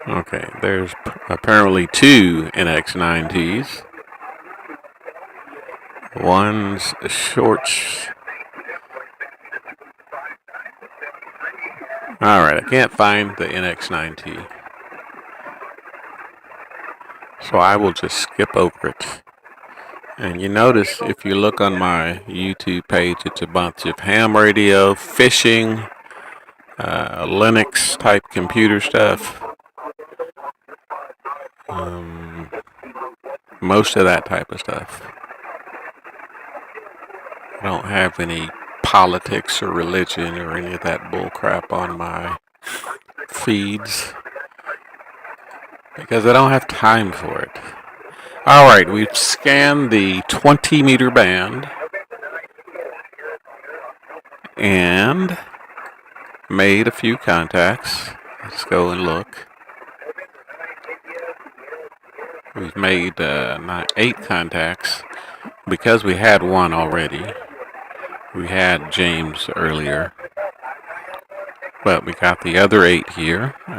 Okay, there's apparently two NX9Ts. One's short. Alright, I can't find the NX9T. So I will just skip over it. And you notice if you look on my YouTube page, it's a bunch of ham radio, fishing, Linux type computer stuff. Most of that type of stuff. I don't have any politics or religion or any of that bull crap on my feeds because I don't have time for it. Alright, we've scanned the 20-meter band and made a few contacts. Let's go and look. We've made 8 contacts because we had one already. We had James earlier, but we got the other 8 here. 2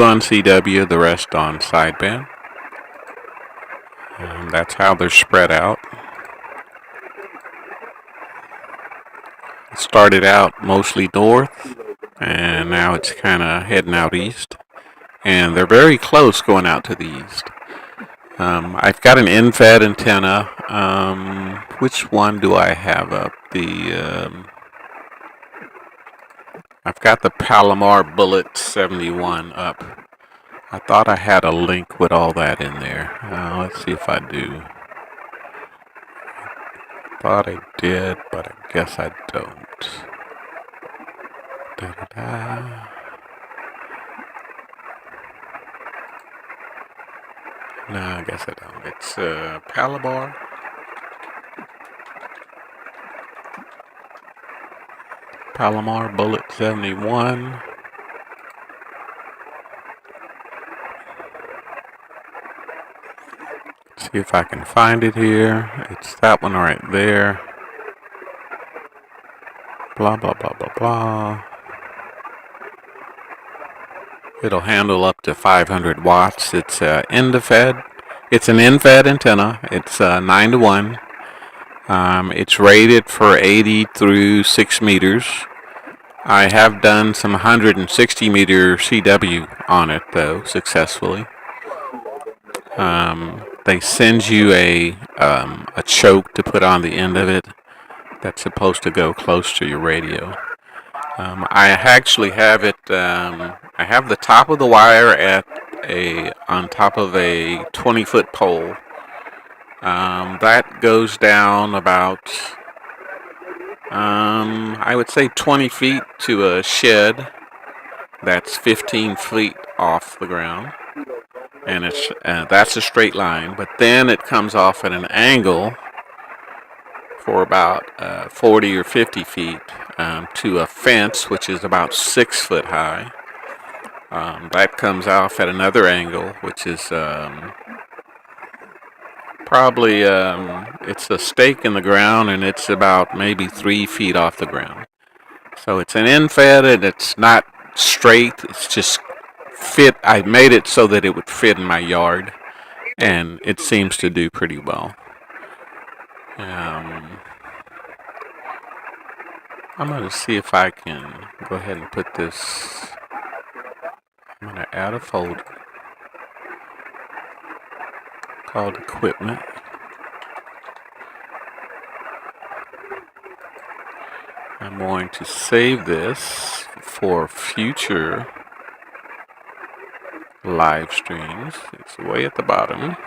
on CW, the rest on sideband. That's how they're spread out. It started out mostly north, and now it's kind of heading out east. And they're very close going out to the east. I've got an in-fed antenna. Which one do I have up? I've got the Palomar Bullet 71 up. I thought I had a link with all that in there. Let's see if I do. Thought I did, but I guess I don't. Da-da-da. No, I guess I don't. It's Palomar. Palomar Bullet 71. See if I can find it here. It's that one right there. Blah, blah, blah, blah, blah. It'll handle up to 500 watts. It's end-to-fed. It's an in-fed antenna. It's 9 to 1. It's rated for 80 through 6 meters. I have done some 160 meter CW on it though, successfully. They send you a choke to put on the end of it that's supposed to go close to your radio. I actually have it. I have the top of the wire on top of a 20-foot pole. That goes down about, I would say 20 feet to a shed that's 15 feet off the ground, and that's a straight line. But then it comes off at an angle for about 40 or 50 feet to a fence, which is about 6 foot high. That comes off at another angle, which is probably it's a stake in the ground, and it's about maybe 3 feet off the ground. So it's an in-fed, and it's not straight. It's just fit. I made it so that it would fit in my yard, and it seems to do pretty well. I'm going to see if I can go ahead and put this. I'm going to add a folder called equipment. I'm going to save this for future live streams. It's way at the bottom.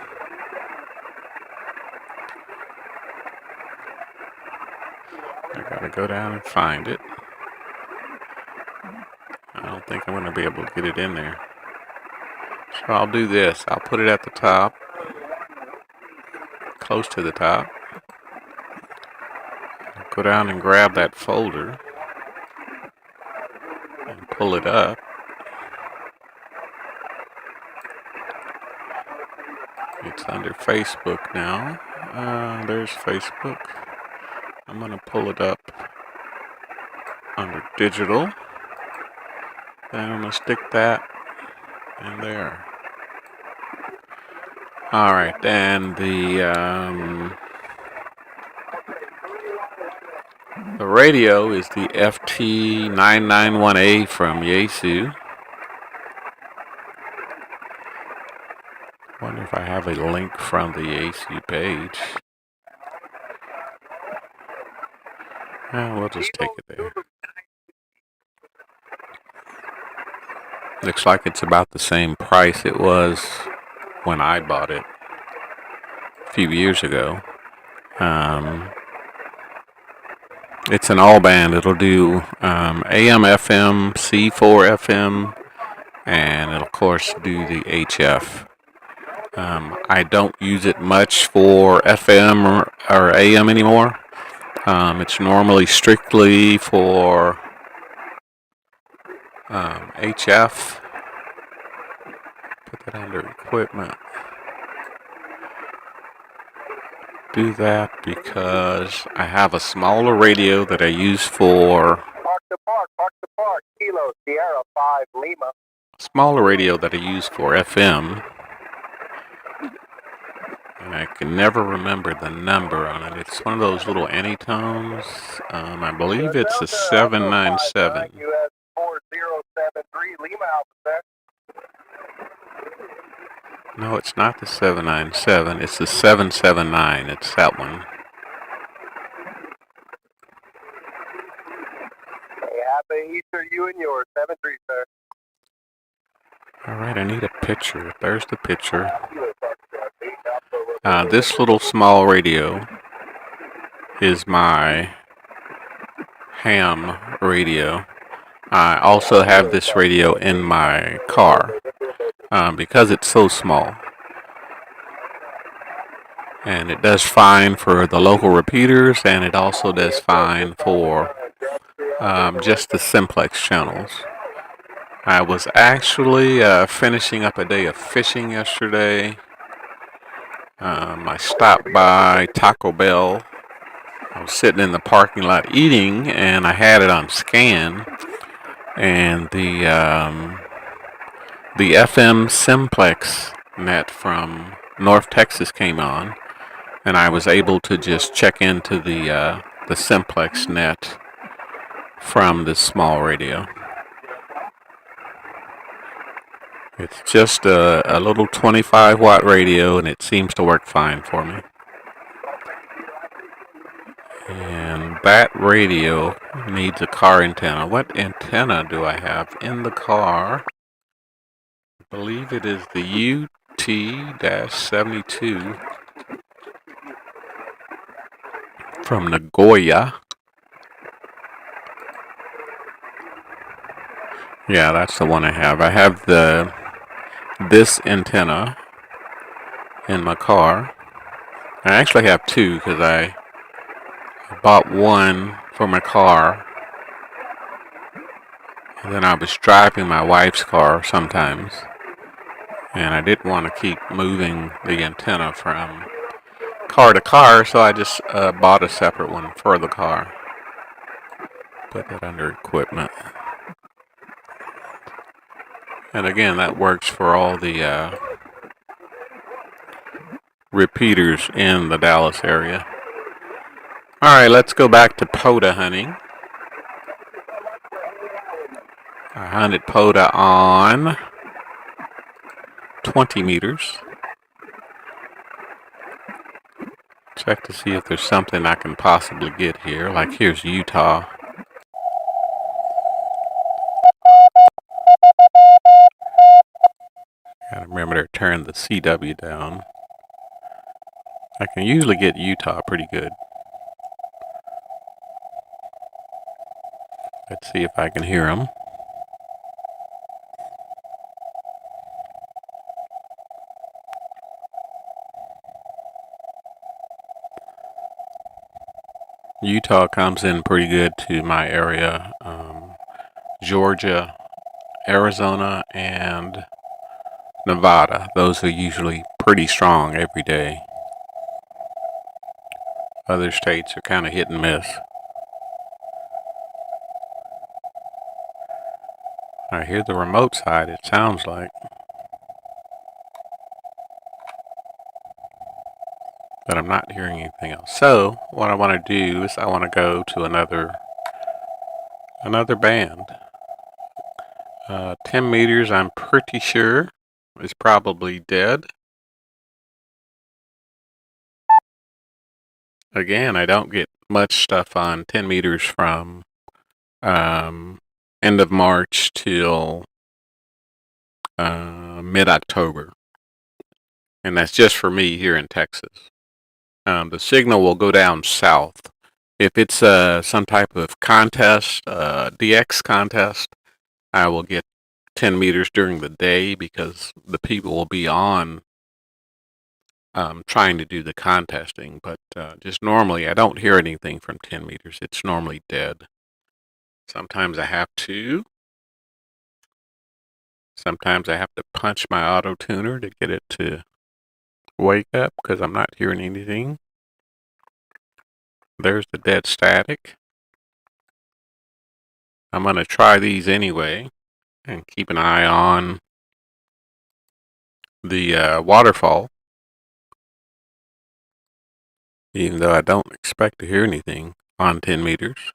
I gotta go down and find it. I don't think I'm going to be able to get it in there. So I'll do this. I'll put it at the top, close to the top. Go down and grab that folder and pull it up. It's under Facebook now. There's Facebook. I'm going to pull it up under digital. Then I'm going to stick that in there. Alright, and the radio is the FT991A from Yaesu. Wonder if I have a link from the Yaesu page. We'll just take it there. Looks like it's about the same price it was when I bought it a few years ago. It's an all band. It'll do AM, FM, C4 FM, and it'll of course do the HF. I don't use it much for FM or AM anymore. It's normally strictly for HF. Put that under equipment. Do that because I have a smaller radio that I use for Park to park, Kilo, Sierra 5, Lima. smaller radio that I use for FM, and I can never remember the number on it. It's one of those little anytones. I believe it's a 797. US 4073, Lima Alpha, sir. No, it's not the 797. It's the 779. It's that one. Happy Easter, you and yours, 7-3, sir. All right, I need a picture. There's the picture. This little small radio is my ham radio. I also have this radio in my car because it's so small. And it does fine for the local repeaters, and it also does fine for just the simplex channels. I was actually finishing up a day of fishing yesterday. I stopped by Taco Bell. I was sitting in the parking lot eating, and I had it on scan, and the FM simplex net from North Texas came on, and I was able to just check into the simplex net from this small radio. It's just a little 25 watt radio, and it seems to work fine for me. And that radio needs a car antenna. What antenna do I have in the car? I believe it is the UT-72 from Nagoya. Yeah, that's the one I have. I have this antenna in my car. I actually have two because I bought one for my car, and then I was driving my wife's car sometimes, and I didn't want to keep moving the antenna from car to car, so I just bought a separate one for the car. Put that under equipment. And again, that works for all the repeaters in the Dallas area. Alright, let's go back to Pota hunting. I hunted Pota on 20 meters. Check to see if there's something I can possibly get here. Like here's Utah. Gotta remember to turn the CW down. I can usually get Utah pretty good. Let's see if I can hear them. Utah comes in pretty good to my area. Georgia, Arizona, and Nevada. Those are usually pretty strong every day. Other states are kind of hit and miss. I hear the remote side, it sounds like. But I'm not hearing anything else. So what I want to do is I want to go to another band. 10 meters, I'm pretty sure, is probably dead. Again, I don't get much stuff on 10 meters from end of March till mid-October. And that's just for me here in Texas. The signal will go down south. If it's some type of contest, DX contest, I will get 10 meters during the day because the people will be on trying to do the contesting, but just normally I don't hear anything from 10 meters. It's normally dead. Sometimes I have to. Sometimes I have to punch my auto tuner to get it to wake up because I'm not hearing anything. There's the dead static. I'm going to try these anyway and keep an eye on the waterfall, even though I don't expect to hear anything on 10 meters.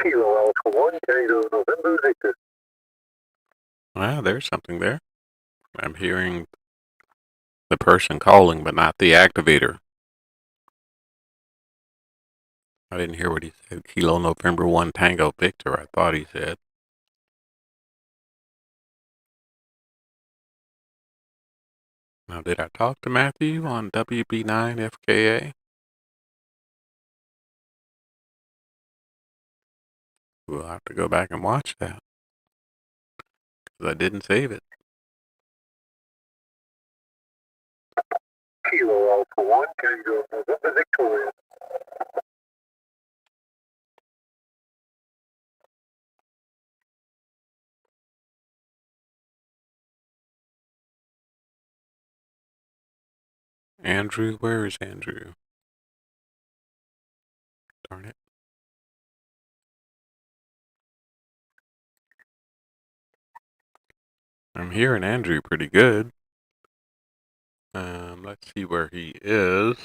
Kilo Alpha 1, Tango November Victor. Well, there's something there. I'm hearing the person calling, but not the activator. I didn't hear what he said. Kilo November 1 Tango Victor, I thought he said. Now, did I talk to Matthew on WB9 FKA? We'll have to go back and watch that because I didn't save it. Kilo Alpha 1, Tango November Victoria. Andrew, where is Andrew? Darn it. I'm hearing Andrew pretty good. Let's see where he is.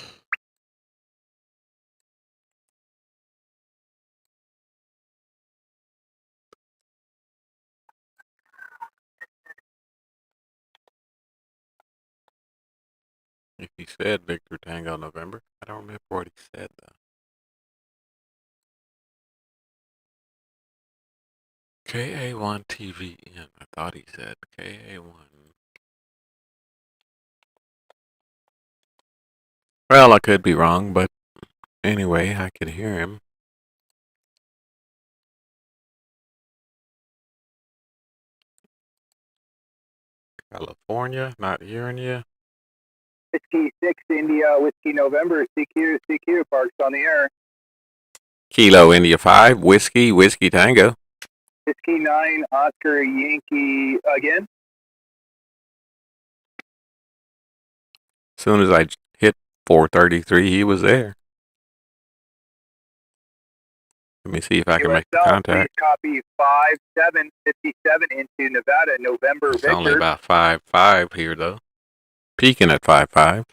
If he said Victor Tango November, I don't remember what he said though. KA1 TVN. I thought he said KA1. Well, I could be wrong, but anyway, I could hear him. California, not hearing you. Whiskey 6 India, Whiskey November, CQ, Parks on the air. Kilo India 5, Whiskey Tango. Whiskey 9, Oscar Yankee again. As soon as I hit 433, he was there. Let me see if I can make the contact. Please copy 5757 into Nevada, November It's Victor. only about 5.5 here though. Peaking at 5.5.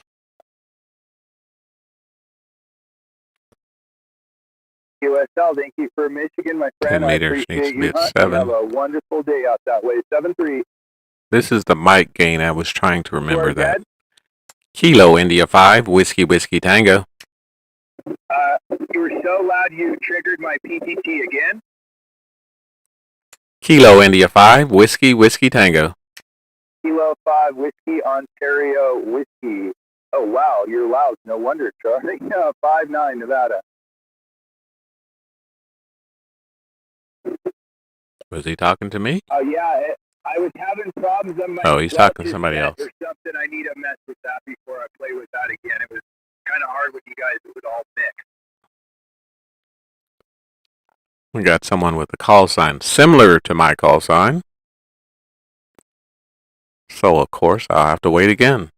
USL, thank you for Michigan, my friend. 10 meters I needs appreciate to be you. at 7. Have a wonderful day out that way. 7-3. This is the mic gain. I was trying to remember that. Dead. Kilo India 5, Whiskey Tango. You were so loud you triggered my PTT again. Kilo India 5, Whiskey Tango. Kilo 5, Whiskey, Ontario, Whiskey. Oh, wow, you're loud. No wonder, Charlie. 5-9, Nevada. Was he talking to me? Oh, yeah, I was having problems on my... Oh, he's talking to somebody else. Or something. I need to mess with that before I play with that again. It was kind of hard with you guys. It would all mix. We got someone with a call sign similar to my call sign. So, of course, I'll have to wait again.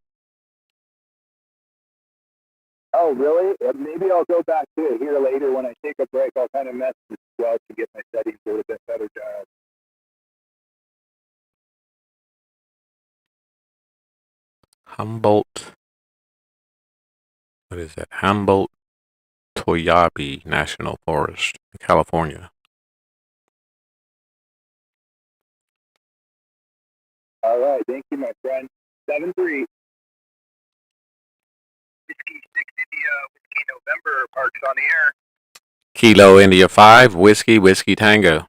Oh, really? Maybe I'll go back to it here later when I take a break. I'll kind of mess with it as well to get my settings a little bit better dialed. Humboldt. What is that? Humboldt Toyabe National Forest, California. All right. Thank you, my friend. 7-3. Whiskey 6 India, Whiskey November, Parks on the air. Kilo India 5, Whiskey Tango.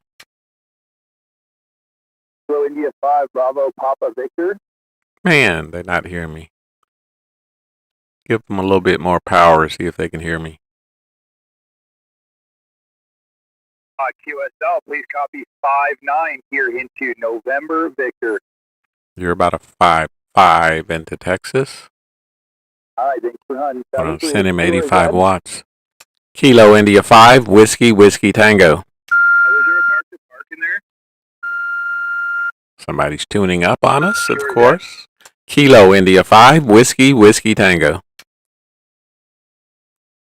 Kilo India 5, Bravo, Papa Victor. Man, they're not hearing me. Give them a little bit more power, see if they can hear me. QSL, please copy 5-9 here into November, Victor. You're about a 5-5 into Texas. All right, thanks for hunting. I'm going to send him Kilo 85 Z. watts. Kilo India 5, Whiskey, Whiskey Tango. Was there a park in there? Somebody's tuning up on us, of course. Kilo India 5, Whiskey, Whiskey Tango.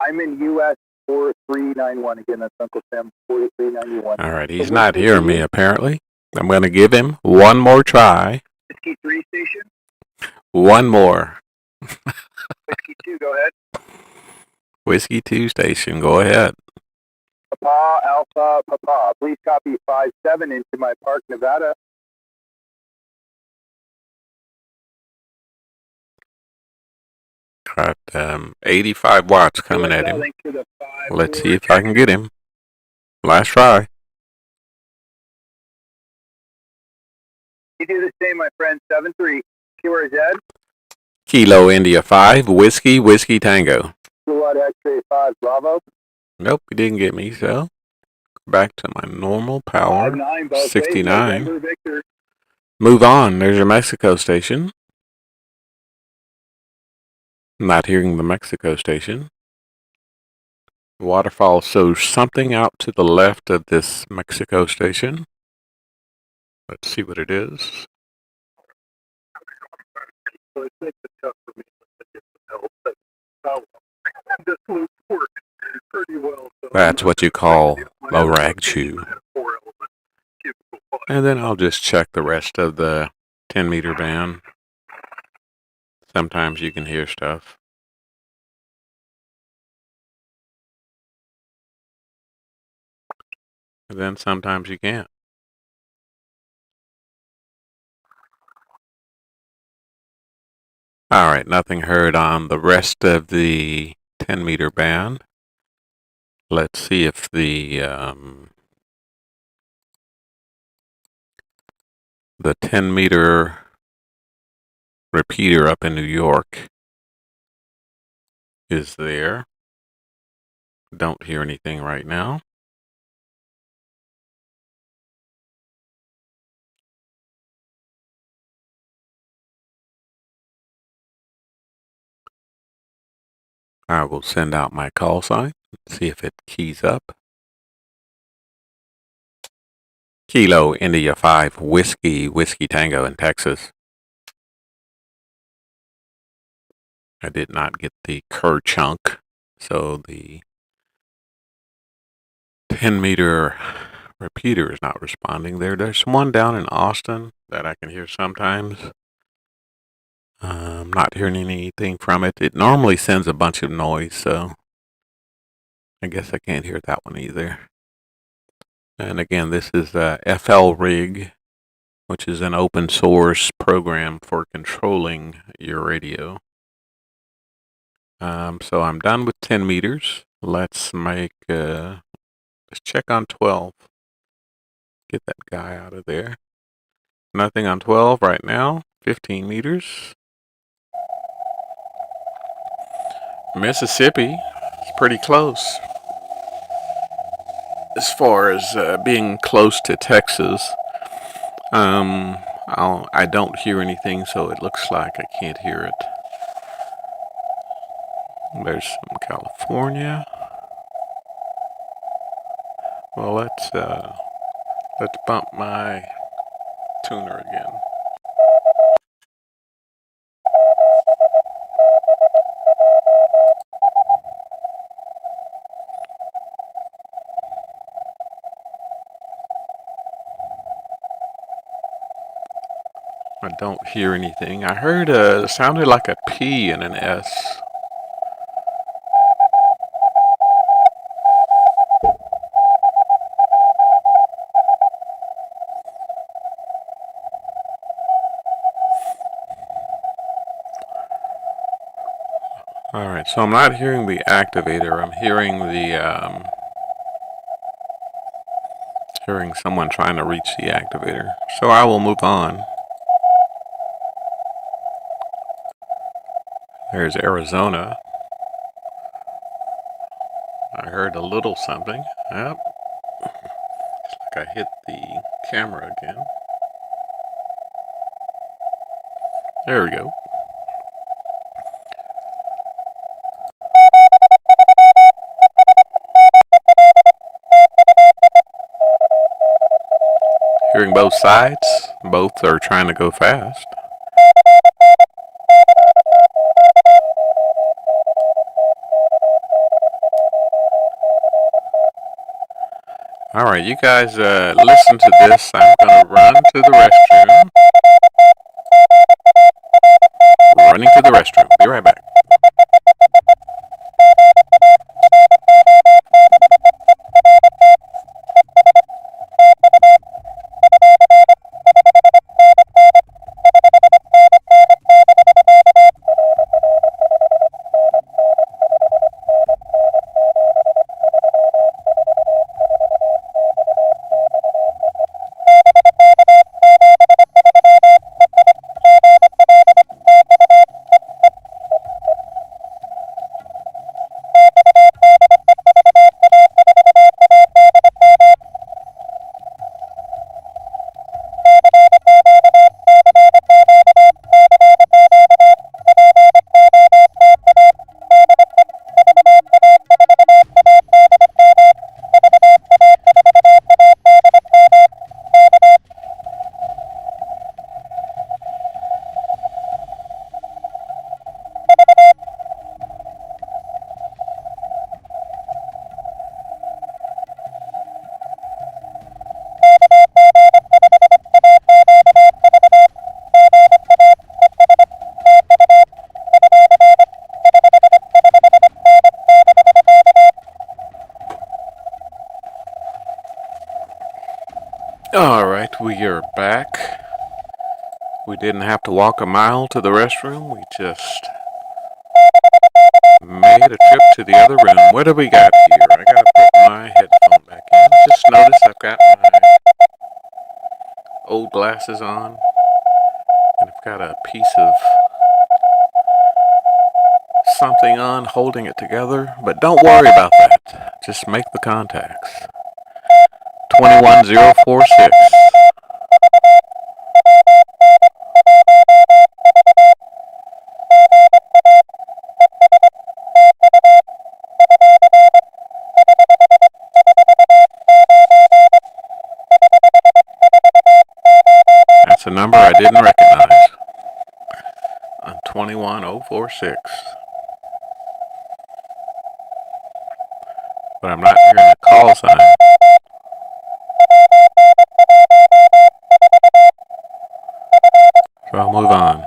I'm in US 4391 again. That's Uncle Sam 4391. All right, he's not hearing me apparently. I'm going to give him one more try. Whiskey 3 station. One more. Whiskey 2, go ahead. Whiskey 2 station, go ahead. Papa Alpha Papa, please copy 5-7 into my Park, Nevada. Got 85 watts coming at him. Let's see if I can get him. Last try. You do the same, my friend. 7-3. QRZ. Kilo India 5, Whiskey, Whiskey Tango. Kilowatt X-ray 5, Bravo. Nope, he didn't get me, so back to my normal power. 69. Move on. There's your Mexico station. Not hearing the Mexico station. Waterfall shows something out to the left of this Mexico station. Let's see what it is. So it makes it tough for me to get some help, but this loops work pretty well. So That's what you call a rag chew. And then I'll just check the rest of the 10-meter band. Sometimes you can hear stuff. And then sometimes you can't. All right, nothing heard on the rest of the 10-meter band. Let's see if the 10-meter repeater up in New York is there. Don't hear anything right now. I will send out my call sign, see if it keys up. Kilo India 5, Whiskey, Whiskey Tango in Texas. I did not get the cur chunk, so the 10-meter repeater is not responding there. There's one down in Austin that I can hear sometimes. I'm not hearing anything from it. It normally sends a bunch of noise, so I guess I can't hear that one either. And again, this is FL Rig, which is an open source program for controlling your radio. So I'm done with 10 meters. Let's make, let's check on 12. Get that guy out of there. Nothing on 12 right now. 15 meters. Mississippi is pretty close. As far as being close to Texas, I don't hear anything, so it looks like I can't hear it. There's some California. Well, let's bump my tuner again. I don't hear anything. I heard it sounded like a P and an S. All right, so I'm not hearing the activator. I'm hearing the hearing someone trying to reach the activator. So I will move on. There's Arizona. I heard a little something. Yep. I hit the camera again. There we go. Hearing both sides. Both are trying to go fast. Alright, you guys listen to this. I'm going to run to the restroom. Running to the restroom. Be right back. Alright, we are back. We didn't have to walk a mile to the restroom. We just made a trip to the other room. What do we got here? I gotta put my headphone back in. Just notice I've got my old glasses on. And I've got a piece of something on holding it together. But don't worry about that. Just make the contacts. 21046. That's a number I didn't recognize. On 21046. But I'm not hearing a call sign. So I'll move on.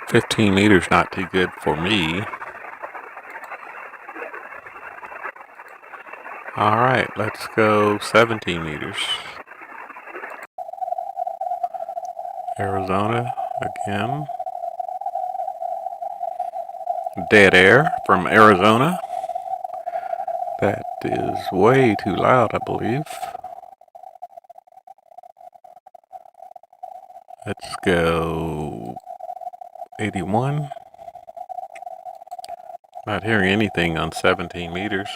$15 not too good for me. Alright, let's go $17. Arizona again. Dead air from Arizona. That is way too loud, I believe. Let's go 81. Not hearing anything on 17 meters.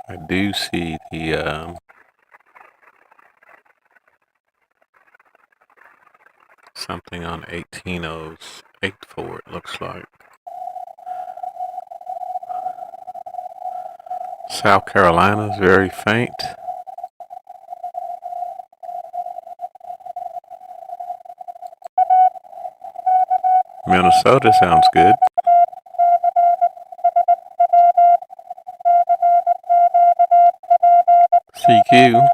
I do see the something on 18084, it looks like. South Carolina is very faint. Minnesota sounds good. CQ.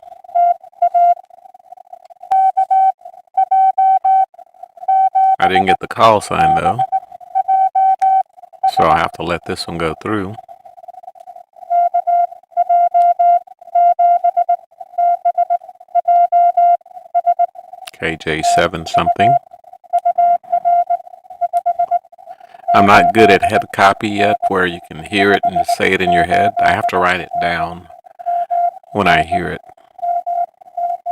I didn't get the call sign though, so I have to let this one go through. KJ7 something. I'm not good at head copy yet where you can hear it and say it in your head. I have to write it down when I hear it,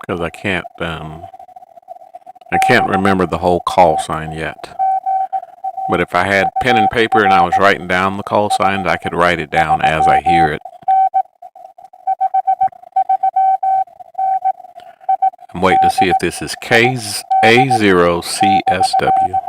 because I can't remember the whole call sign yet. But if I had pen and paper and I was writing down the call signs, I could write it down as I hear it. I'm waiting to see if this is KA0CSW.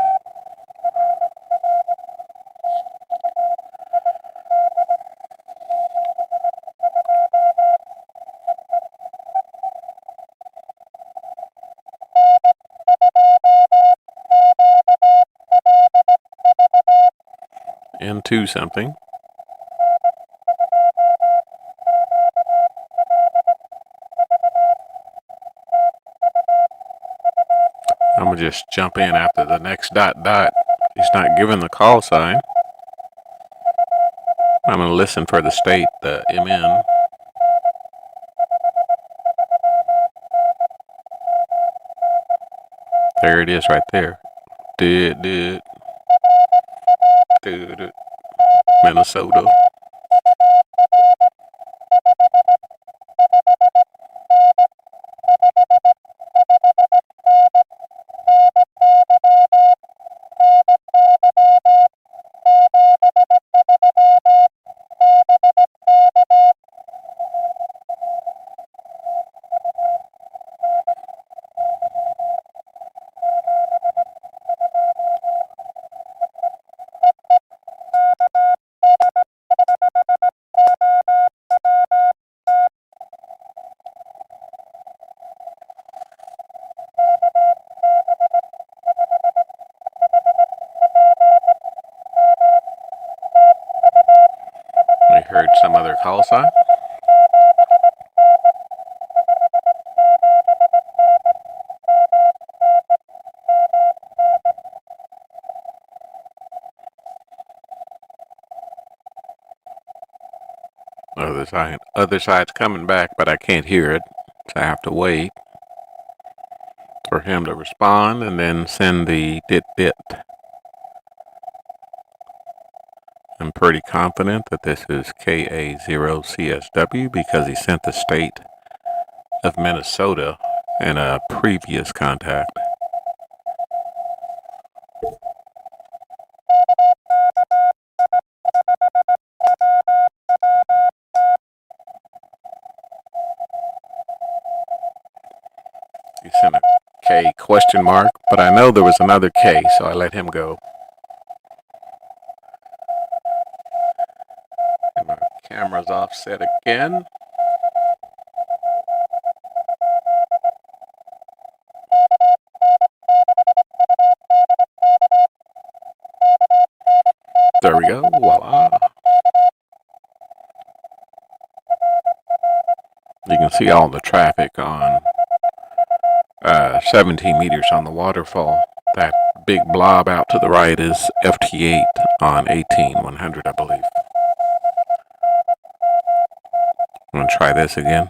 Into something. I'm gonna just jump in after the next dot dot. He's not giving the call sign. I'm gonna listen for the state, the MN. There it is right there. Did Minnesota. We heard some other call sign. Other side's coming back, but I can't hear it, so I have to wait for him to respond and then send the dit. I'm pretty confident that this is KA0CSW because he sent the state of Minnesota in a previous contact. He sent a K question mark, but I know there was another K, so I let him go. And my camera's offset again. There we go, voila. You can see all the traffic on 17 meters on the waterfall. That big blob out to the right is FT8 on 18100, I believe. I'm gonna try this again.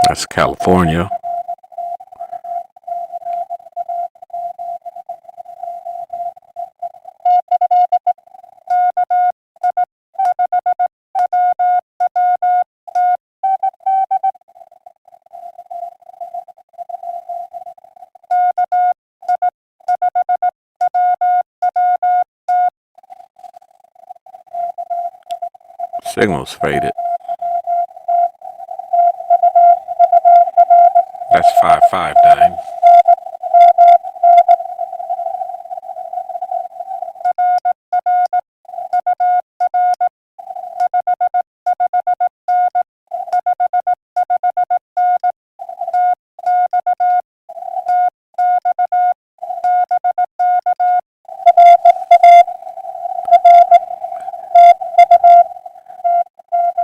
That's California. Signal's faded. That's 559.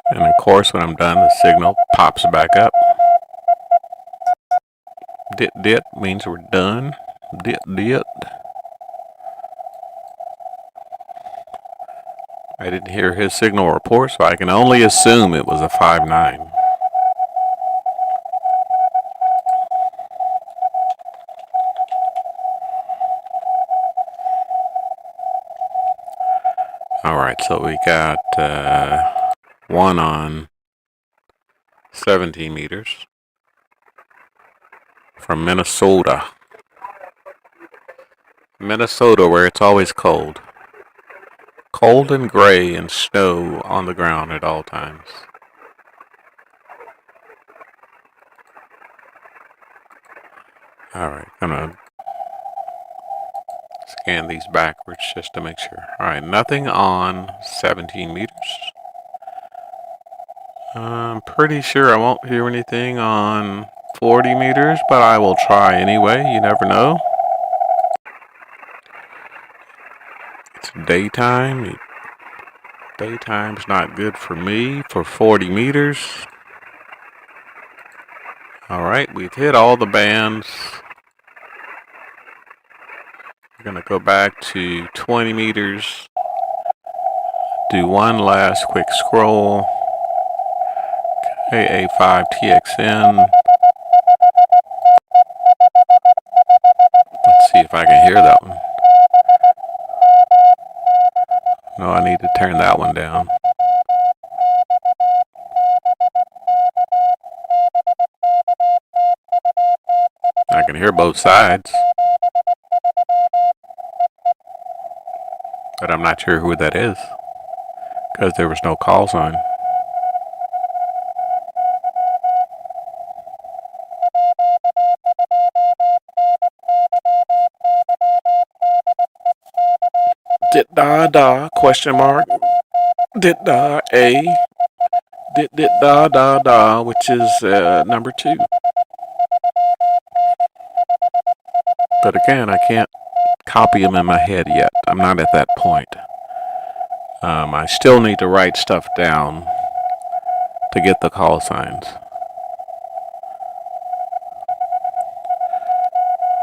And of course, when I'm done, the signal pops back up. Dit means we're done. Dit. I didn't hear his signal report, so I can only assume it was a 5.9. Alright, so we got one on 17 meters from Minnesota. Minnesota, where it's always cold. Cold and gray and snow on the ground at all times. Alright, gonna scan these backwards just to make sure. Alright, nothing on 17 meters. I'm pretty sure I won't hear anything on 40 meters, but I will try anyway. You never know. It's daytime. Daytime's not good for me for 40 meters. Alright, we've hit all the bands. We're going to go back to 20 meters. Do one last quick scroll. AA5TXN. Let's see if I can hear that one. No, I need to turn that one down. I can hear both sides, but I'm not sure who that is because there was no call sign. Dit da da question mark. Dit da a. Dit da da da, which is number 2. But again, I can't copy them in my head yet. I'm not at that point. I still need to write stuff down to get the call signs.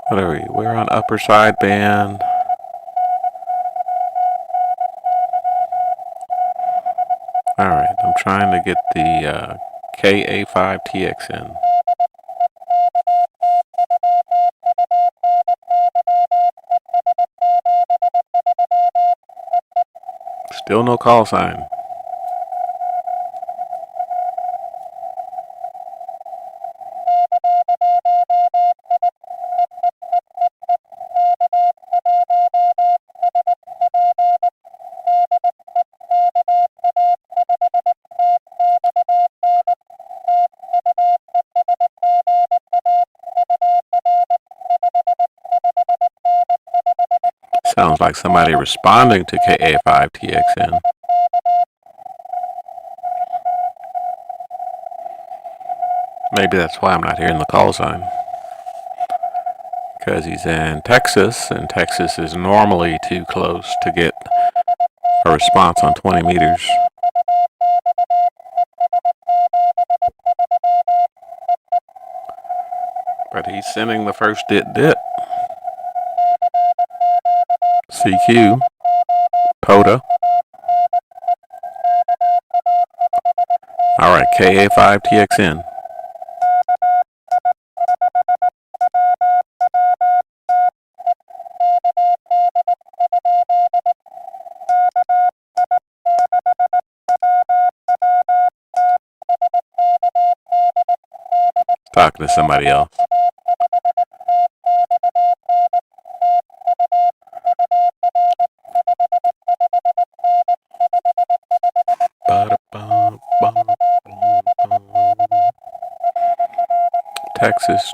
What are we? We're on upper sideband. Alright, I'm trying to get the KA5TXN. Still no call sign. Sounds like somebody responding to KA5TXN. Maybe that's why I'm not hearing the call sign. Because he's in Texas, and Texas is normally too close to get a response on 20 meters. But he's sending the first dit. CQ. Pota. Alright, KA5TXN. Talking to somebody else. Texas.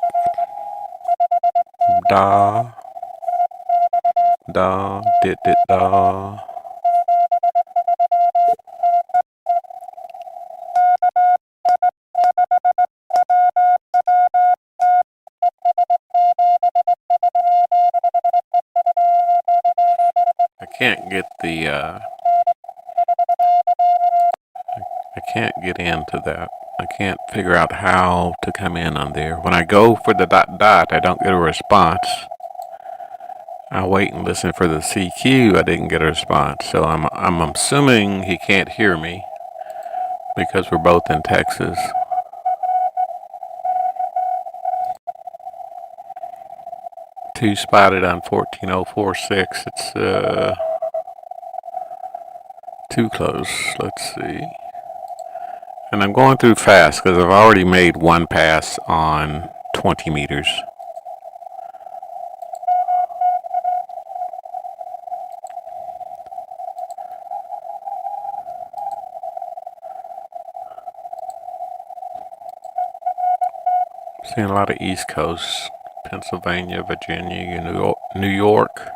Da. Dit da. I can't get the I can't get into that. I can't figure out how to come in on there. When I go for the dot, I don't get a response. I wait and listen for the CQ. I didn't get a response, so I'm assuming he can't hear me because we're both in Texas. Two spotted on 14046. It's Too close. Let's see. And I'm going through fast because I've already made one pass on 20 meters. Seeing a lot of East Coast, Pennsylvania, Virginia, New York.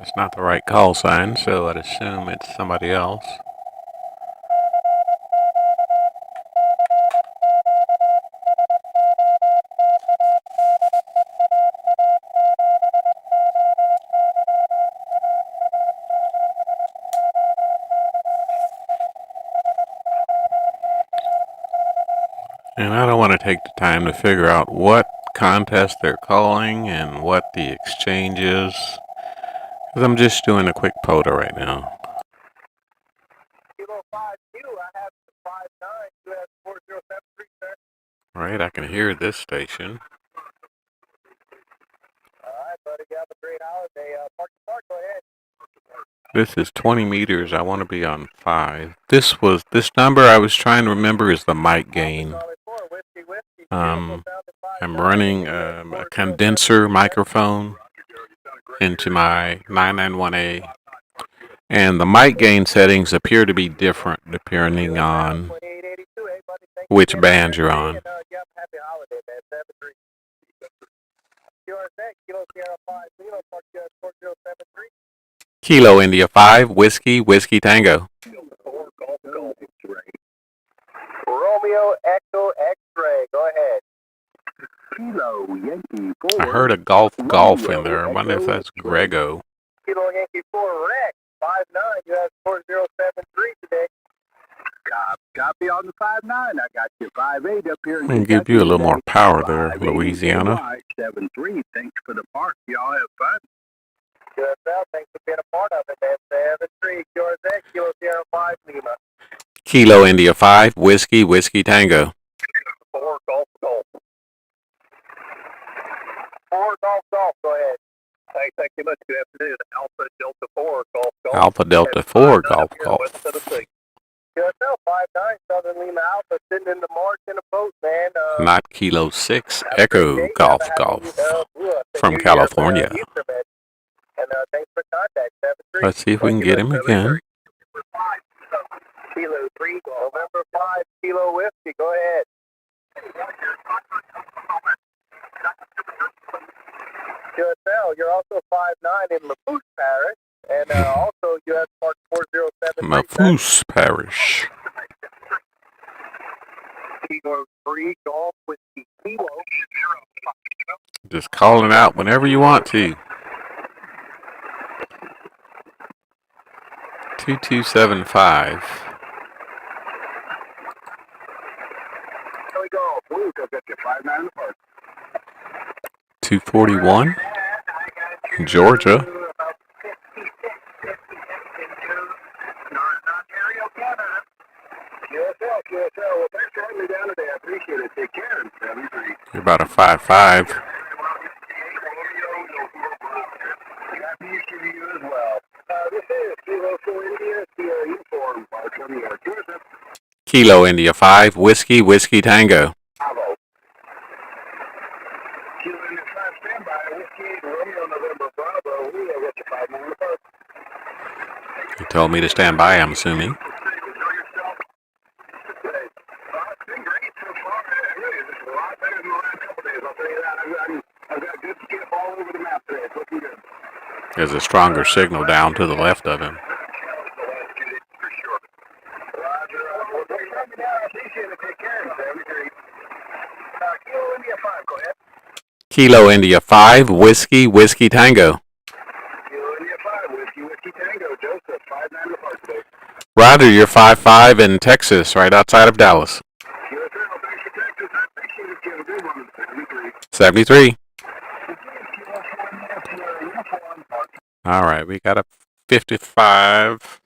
It's not the right call sign, so I'd assume it's somebody else. And I don't want to take the time to figure out what contest they're calling and what the exchange is, because I'm just doing a quick Pota right now. Kilo 5Q, I have 59, US 4073, sir. Right, I can hear this station. Alright, buddy, you have a great holiday. Park, go ahead. This is 20 meters. I want to be on 5. This number I was trying to remember is the mic gain. I'm running a condenser microphone into my 991A, and the mic gain settings appear to be different depending on which band you're on. Kilo India 5, Whiskey, Whiskey Tango. Romeo Echo X-Ray, go ahead. Kilo Yankee 4. I heard a golf in there. I wonder if that's Grego. Kilo Yankee 4 Rex 59, you have 4073 today. Copy on the 59. I got you 58 up here. I'll give you a little more power there, Louisiana. 73. Thanks for the park. Y'all have fun. QSL, thanks for being a part of it, man. 73, QRZ, Kilo Sierra 5 Lima. Kilo India 5, Whiskey, Whiskey Tango. 4 Golf Golf. 4 Golf Golf, go ahead. Hey, thank you much. Good afternoon. Alpha Delta 4 Golf Golf. Alpha Delta 4 Golf Golf. QSL 59, Southern Lima Alpha, sending the march in a boat, man. Not Kilo 6 Echo Golf from California. And thanks for contact. Let's see if we can get him again. Kilo 3, November 5, Kilo Whiskey, go ahead. QSL, you're also 5'9" in Lafourche Parish, and also you have Park 407. Lafourche Parish. Kilo 3, Golf Whiskey, Kilo 0. Just calling out whenever you want to. 2275. There we go. Blue, go get you 5'9" in the park. 241. Georgia. QSL, well, thanks for having me down today. I appreciate it. Take care. You're about a 5'5". Happy Easter to you as well. This is Kilo 4 India, Sierra Uniform, Kilo India 5, Whiskey, Whiskey Tango. Bravo. Kilo India 5, standby. Whiskey, Romeo, November, Bravo. We have got you 5 more. You told me to stand by, I'm assuming. There's a stronger signal down to the left of him. Kilo India 5, Whiskey, Whiskey Tango. Kilo India 5, Whiskey, Whiskey Tango. Joseph, 5'9" apart today. Roger, you're 5'5" in Texas, right outside of Dallas. 73. All right, we got a 55.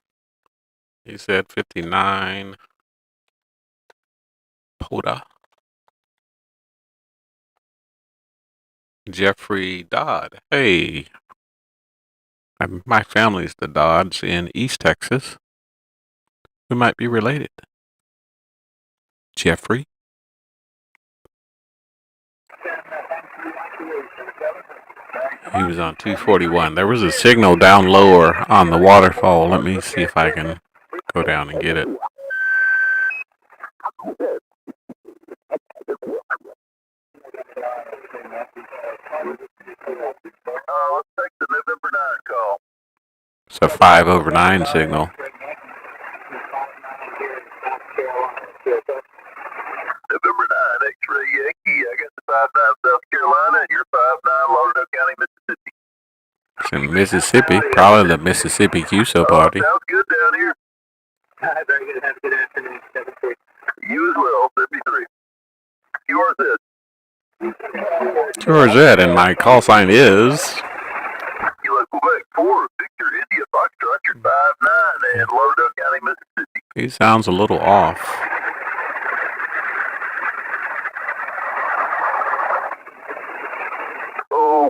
He said 59. Pota. Jeffrey Dodd. Hey, my family's the Dodds in East Texas. We might be related. Jeffrey. He was on 241. There was a signal down lower on the waterfall. Let me see if I can go down and get it. Let's take the November 9 call. It's a 5/9 signal. November 9, X-ray Yankee. I got the 59 South Carolina and you're 59 Lauderdale County, Mississippi. It's in Mississippi, probably the Mississippi QSO party. Sounds good down here. Very good. Have a good afternoon. 73. You as well, 73. QRZ. QRZ, and my call sign is. Kilo Quebec 4, Victor India Foxtrot, you're 59 in Lauderdale County, Mississippi. He sounds a little off.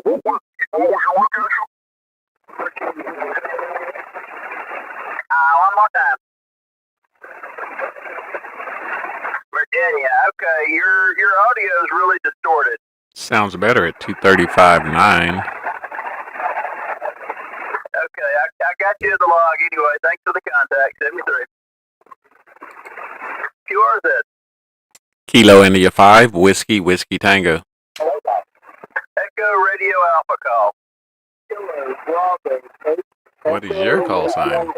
What was your location? One more time. Virginia, okay, your audio is really distorted. Sounds better at 235.9. Okay, I got you in the log anyway. Thanks for the contact, 73. QRZ. Kilo India 5, Whiskey Tango. Echo Radio Alpha call. What is your call sign?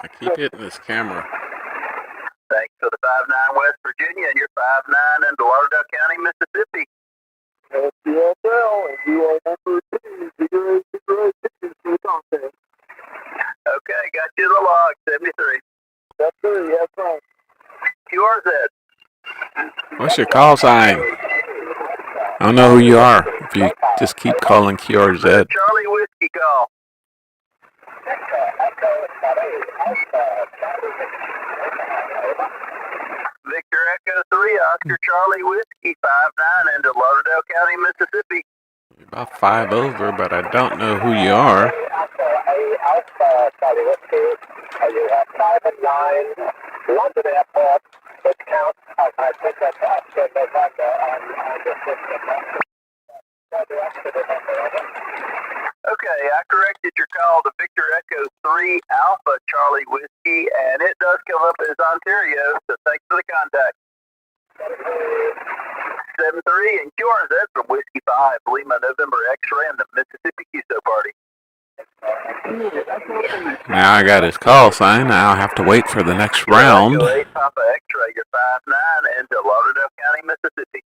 I keep hitting this camera. Thanks for the 59 West Virginia, and you're 59 into Lauderdale County, Mississippi. And you are number 2. Okay, got you in the log, 73. That's good, yes, sir. QRZ. What's your call sign? I don't know who you are. If you just keep calling QRZ. Charlie Whiskey call. Victor Echo 3, Oscar Charlie Whiskey, 59 into Lauderdale County, Mississippi. You're about 5 over, but I don't know who you are. Okay, I corrected your call to Victor Echo 3 Alpha Charlie Whiskey, and it does come up as Ontario, so thanks for the contact. 73 and QRZ from Whiskey 5, Lima November X-ray and the Mississippi QSO party. Now I got his call sign. Now I'll have to wait for the next round. Echo 8 Papa X-ray, you're 59 into Lauderdale County, Mississippi.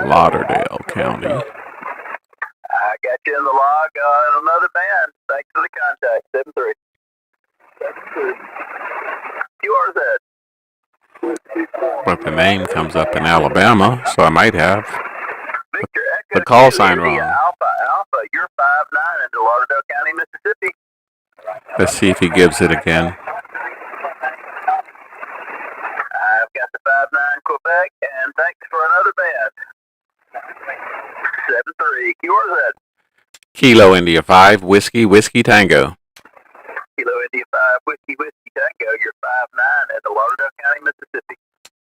Lauderdale County. I got you in the log on another band. Thanks for the contact. 73. QRZ. But the name comes up in Alabama, so I might have Victor Echo the call 2, sign India wrong. Alpha, you're 59 into Lauderdale County, Mississippi. Let's see if he gives it again. I've got the 59 Quebec, and thanks for another band. 73 QRZ. Kilo India 5, Whiskey Tango. Kilo India 5, Whiskey Tango, you're 59 into Lauderdale County, Mississippi.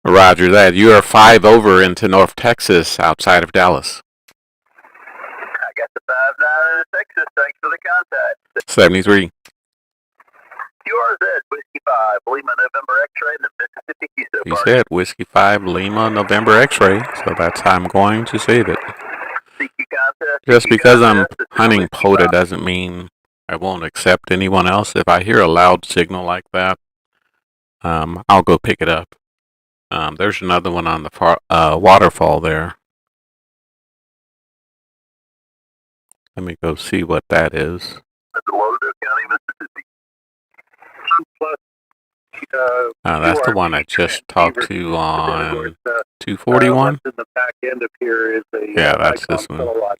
Roger that. You are 5 over into North Texas, outside of Dallas. I got the 59 into Texas. Thanks for the contact. 73. QRZ, Whiskey 5, Lima November X-ray, and the Mississippi QSO He party. said Whiskey 5, Lima, November X-ray, so that's how I'm going to save it. CQ contest. Just CQ because I'm contest, hunting Whiskey Pota 5. doesn't mean I won't accept anyone else. If I hear a loud signal like that, I'll go pick it up. There's another one on the waterfall there. Let me go see what that is. That's Lauderdale County, Mississippi. Plus That's the one I just talked to on 241. In the back end of here is a yeah, that's this one. kilowatt.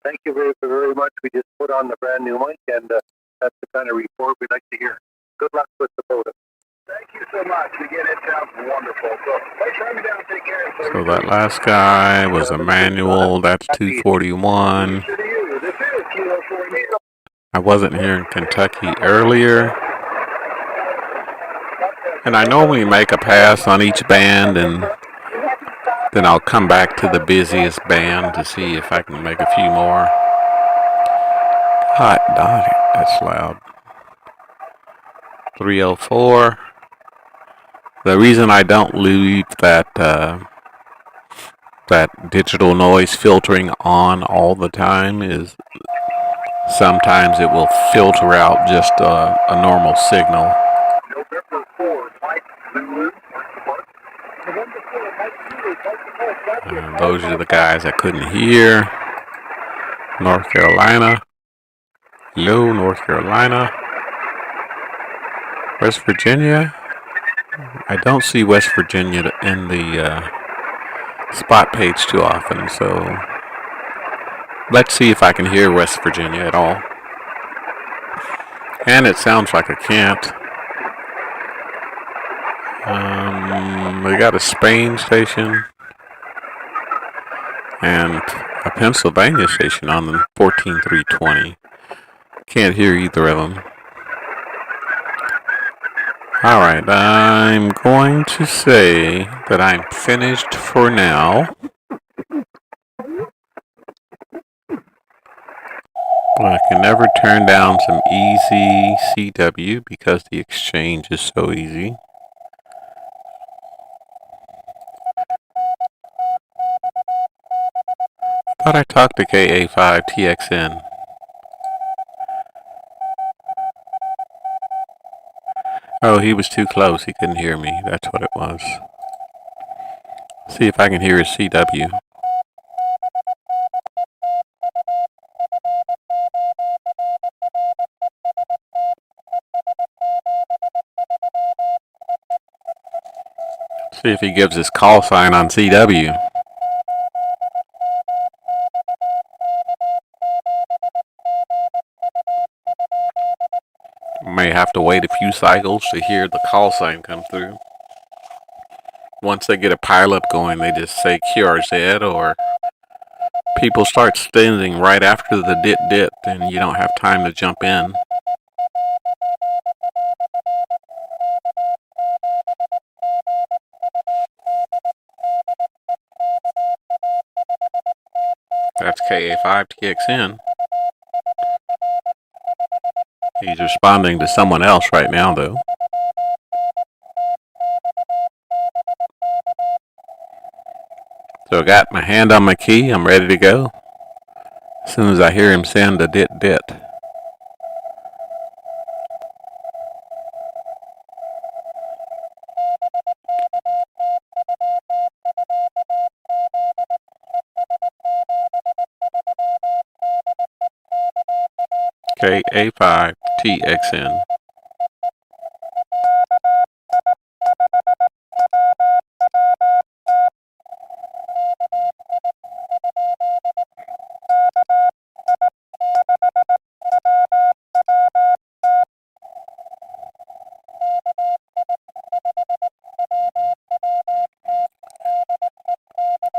Thank you very much. We just put on the brand new mic, and that's the kind of report we'd like to hear. Good luck with the Pota. Thank you so much. Again, it sounds wonderful. So, thanks for having me down. Take care. So that last guy was a manual. That's 241. I wasn't here in Kentucky earlier. And I normally make a pass on each band, and then I'll come back to the busiest band to see if I can make a few more. Hot dog, that's loud. 304. The reason I don't leave that digital noise filtering on all the time is sometimes it will filter out just a normal signal. Those are the guys I couldn't hear. North Carolina. Hello, North Carolina. West Virginia. I don't see West Virginia in the spot page too often, so let's see if I can hear West Virginia at all. And it sounds like I can't. We got a Spain station and a Pennsylvania station on the 14320. Can't hear either of them. Alright, I'm going to say that I'm finished for now. I can never turn down some easy CW because the exchange is so easy. Thought I talked to KA5TXN. Oh, he was too close. He couldn't hear me. That's what it was. See if I can hear his CW. See if he gives his call sign on CW. May have to wait a few cycles to hear the call sign come through. Once they get a pileup going, they just say QRZ, or people start standing right after the dit and you don't have time to jump in. That's KA5TXN. He's responding to someone else right now, though. So I got my hand on my key. I'm ready to go. As soon as I hear him send a dit. KA5TXN.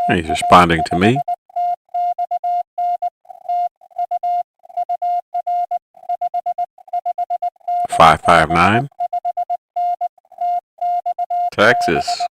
He's responding to me. $559. Texas.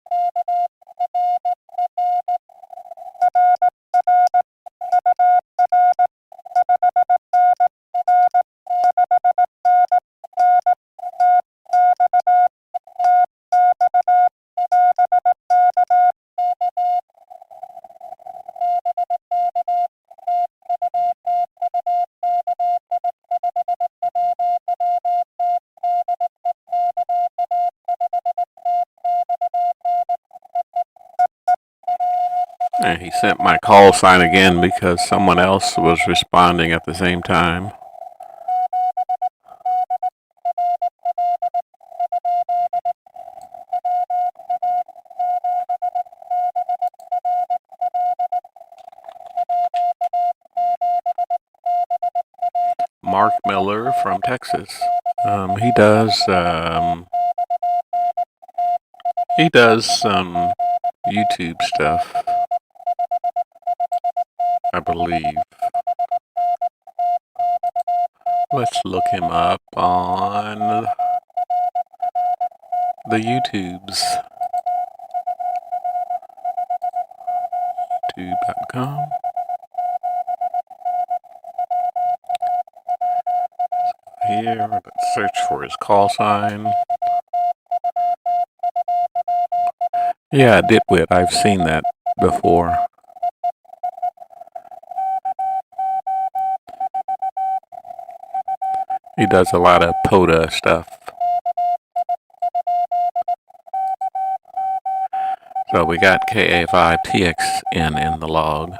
And he sent my call sign again because someone else was responding at the same time. Mark Miller from Texas. He does some YouTube stuff, I believe. Let's look him up on the YouTubes. YouTube.com. Here, let's search for his call sign. Yeah, Ditwit, I've seen that before. He does a lot of Pota stuff. So we got KA5TXN in the log.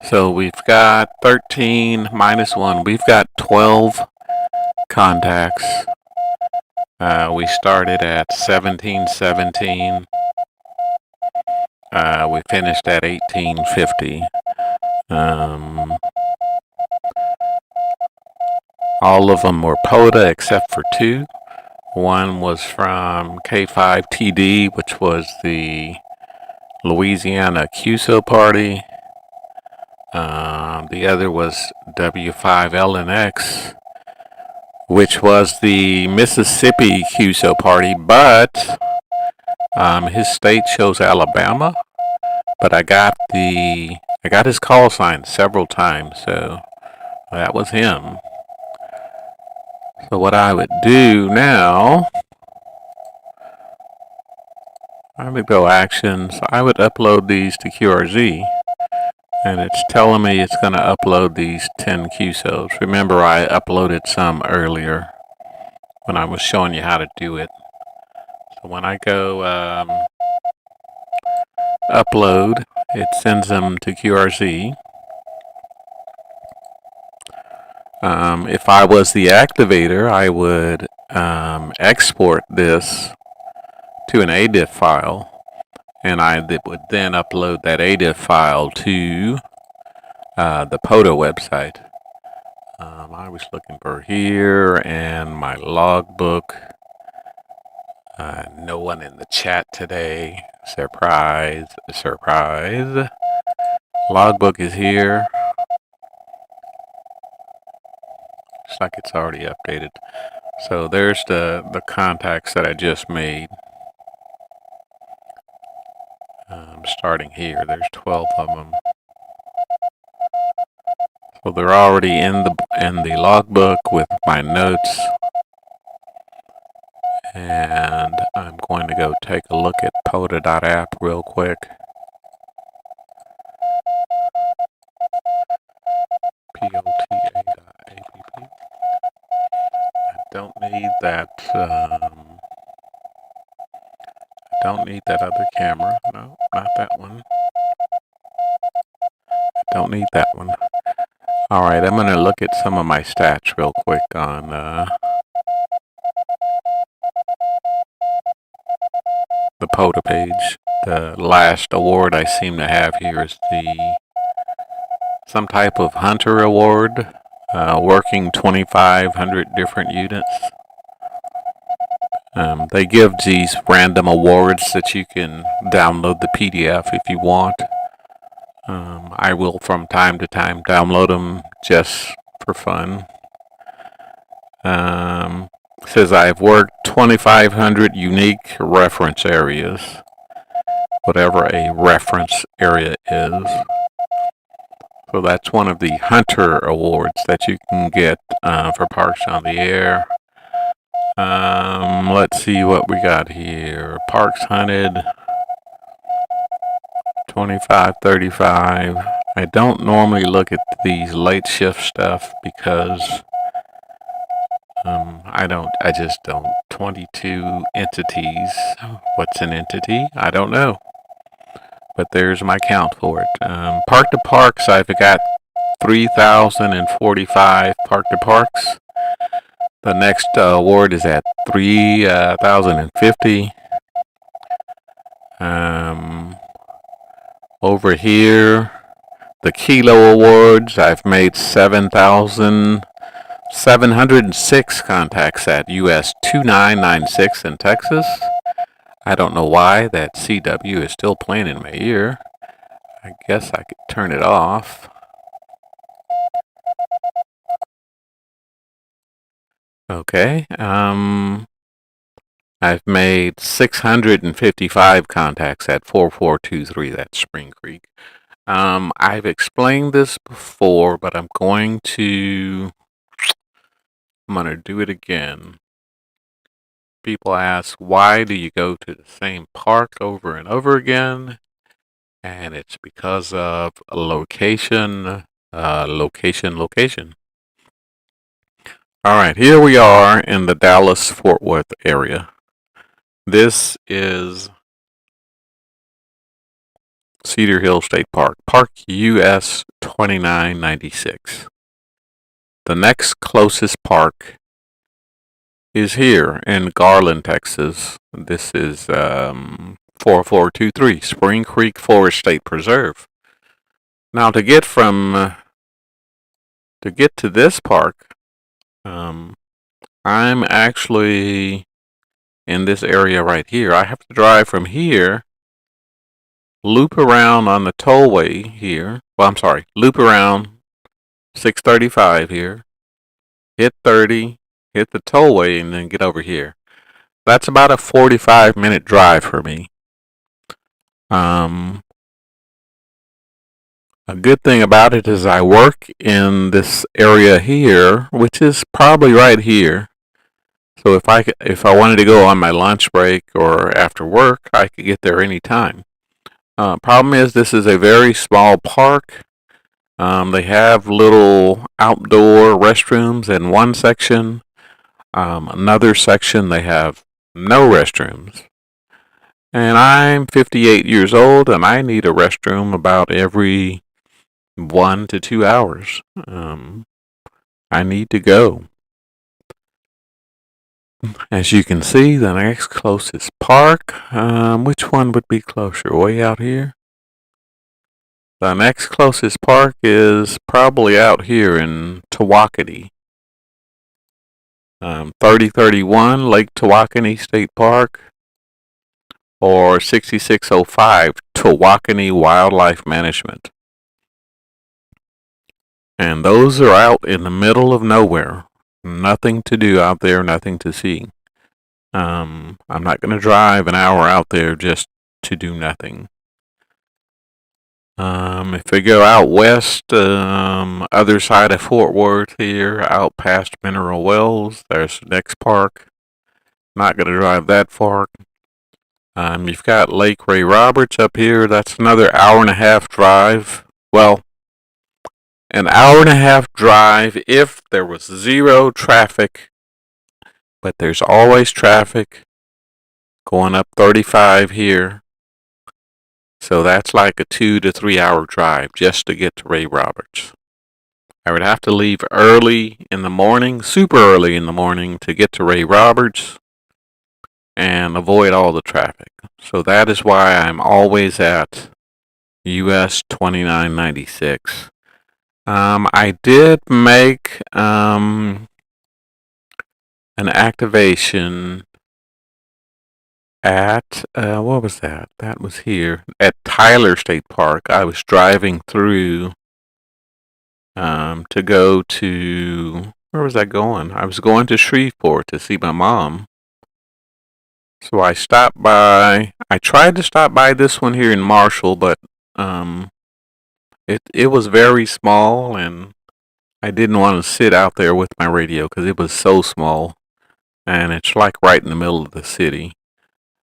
So we've got 13 minus 1. We've got 12 contacts. We started at 1717. We finished at 1850. All of them were Pota except for 2. One was from K5TD, which was the Louisiana QSO party. The other was W5LNX, which was the Mississippi QSO party, but his state shows Alabama. But I got his call sign several times, so that was him. So what I would do now, I would go actions. I would upload these to QRZ. And it's telling me it's going to upload these 10 QSOs. Remember, I uploaded some earlier when I was showing you how to do it. So when I go upload, it sends them to QRZ. If I was the activator, I would export this to an ADIF file. And I would then upload that ADIF file to the Pota website. I was looking for here and my logbook. No one in the chat today. Surprise, surprise. Logbook is here. Looks like it's already updated. So there's the contacts that I just made. Starting here, there's 12 of them. So they're already in the logbook with my notes. And I'm going to go take a look at Pota.app real quick. Pota.app. I don't need that. I don't need that other camera. No, not that one. I don't need that one. Alright, I'm going to look at some of my stats real quick on the Pota page. The last award I seem to have here is some type of hunter award, working 2,500 different units. They give these random awards that you can download the PDF if you want. I will from time to time download them just for fun. Says I've worked 2,500 unique reference areas, whatever a reference area is. So that's one of the Hunter Awards that you can get for Parks on the Air. Let's see what we got here. Parks hunted, 25, 35. I don't normally look at these late shift stuff because I just don't. 22 entities. What's an entity? I don't know. But there's my count for it. Park to Parks, I've got 3,045 Park to Parks. The next award is at 3,050. Over here, the Kilo Awards, I've made 7,000 706 contacts at US 2996 in Texas. I don't know why that CW is still playing in my ear. I guess I could turn it off. Okay. I've made 655 contacts at 4423. That's Spring Creek. I've explained this before, but I'm going to do it again. People ask, why do you go to the same park over and over again? And it's because of location. All right, here we are in the Dallas-Fort Worth area. This is Cedar Hill State Park, Park US 2996. The next closest park is here in Garland, Texas. This is 4423, Spring Creek Forest State Preserve. Now to get to this park, I'm actually in this area right here. I have to drive from here, loop around on the tollway here. Well, I'm sorry, loop around 635 here, hit 30, hit the tollway, and then get over here. That's about a 45-minute drive for me. A good thing about it is I work in this area here, which is probably right here. So if I wanted to go on my lunch break or after work, I could get there anytime. Problem is, this is a very small park. They have little outdoor restrooms in one section. Another section, they have no restrooms. And I'm 58 years old, and I need a restroom about every 1 to 2 hours. I need to go. As you can see, the next closest park, which one would be closer? Way out here? The next closest park is probably out here in Tawakoni. 3031 Lake Tawakoni State Park or 6605 Tawakoni Wildlife Management. And those are out in the middle of nowhere. Nothing to do out there, nothing to see. I'm not going to drive an hour out there just to do nothing. If we go out west, other side of Fort Worth here, out past Mineral Wells, there's the next park. Not going to drive that far. You've got Lake Ray Roberts up here. That's another hour and a half drive. Well, an hour and a half drive if there was zero traffic. But there's always traffic going up 35 here. So that's like a 2 to 3 hour drive just to get to Ray Roberts. I would have to leave early in the morning, super early in the morning, to get to Ray Roberts and avoid all the traffic. So that is why I'm always at US 2996. I did make an activation at, what was that? That was here. At Tyler State Park. I was driving through to go to, where was I going? I was going to Shreveport to see my mom. So I stopped by, I tried to stop by this one here in Marshall, but it was very small, and I didn't want to sit out there with my radio because it was so small, and it's like right in the middle of the city.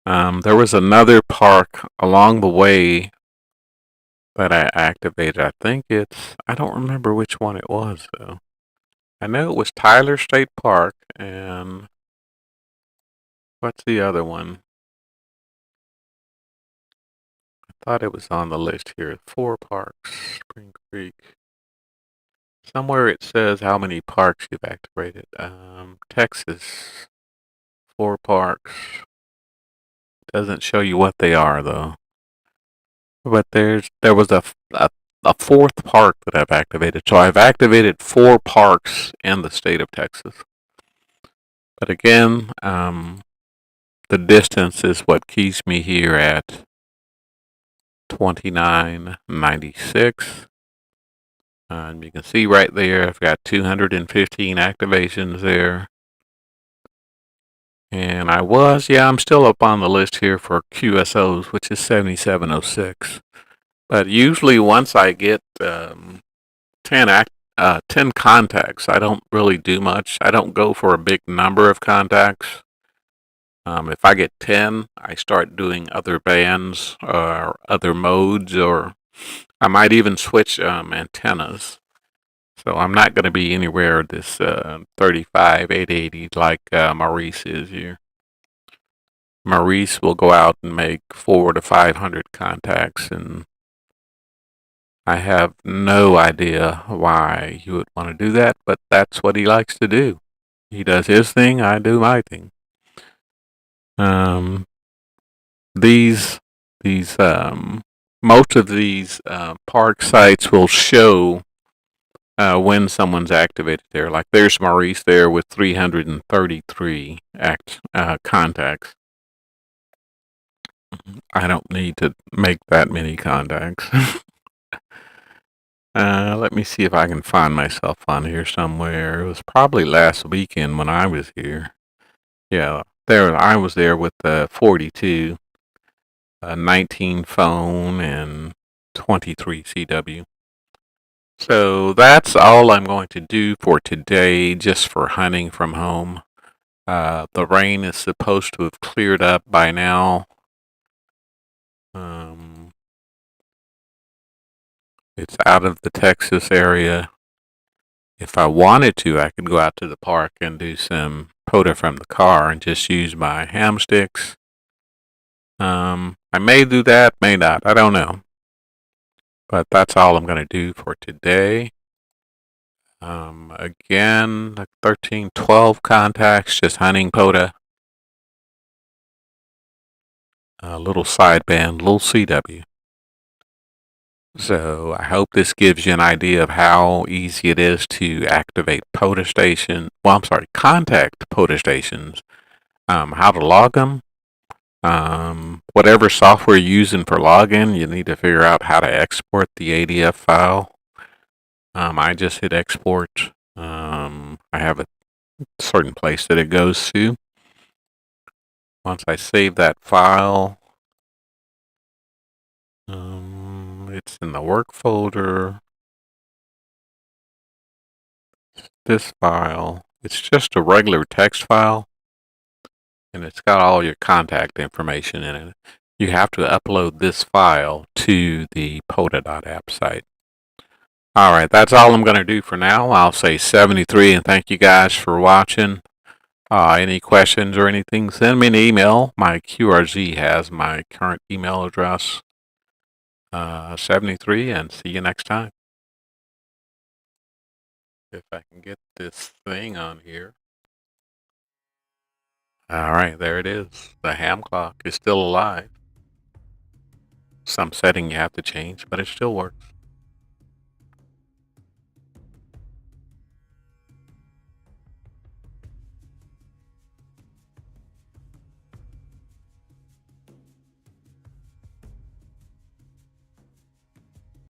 There was another park along the way that I activated. I think I don't remember which one it was, though. I know it was Tyler State Park, and what's the other one? I thought it was on the list here. 4 parks, Spring Creek. Somewhere it says how many parks you've activated. Texas, 4 parks. Doesn't show you what they are, though. But there was a a fourth park that I've activated. So I've activated 4 parks in the state of Texas. But again, the distance is what keeps me here at 2996. And you can see right there, I've got 215 activations there. And I'm still up on the list here for QSOs, which is 7706. But usually once I get 10 contacts, I don't really do much. I don't go for a big number of contacts. If I get 10, I start doing other bands or other modes, or I might even switch antennas. So I'm not going to be anywhere this 35, 880 like Maurice is here. Maurice will go out and make 400 to 500 contacts, and I have no idea why you would want to do that, but that's what he likes to do. He does his thing, I do my thing. Um, these most of these park sites will show when someone's activated there. Like there's Maurice there with 333 contacts. I don't need to make that many contacts. Let me see if I can find myself on here somewhere. It was probably last weekend when I was here. Yeah, there I was there with the 42, 19 phone, and 23 CW. So that's all I'm going to do for today, just for hunting from home. The rain is supposed to have cleared up by now. It's out of the Texas area. If I wanted to, I could go out to the park and do some Pota from the car and just use my ham sticks. I may do that, may not. I don't know. But that's all I'm going to do for today. Again, like 13, 12 contacts, just hunting Pota. A little sideband, little CW. So I hope this gives you an idea of how easy it is to activate Pota station. Well, I'm sorry, contact Pota stations. How to log them. Whatever software you're using for login, you need to figure out how to export the ADF file. I just hit export. I have a certain place that it goes to. Once I save that file, it's in the work folder. This file, it's just a regular text file, and it's got all your contact information in it. You have to upload this file to the Pota.app site. Alright, that's all I'm going to do for now. I'll say 73, and thank you guys for watching. Any questions or anything, send me an email. My QRZ has my current email address. 73, and see you next time. If I can get this thing on here. Alright, there it is. The ham clock is still alive. Some setting you have to change, but it still works.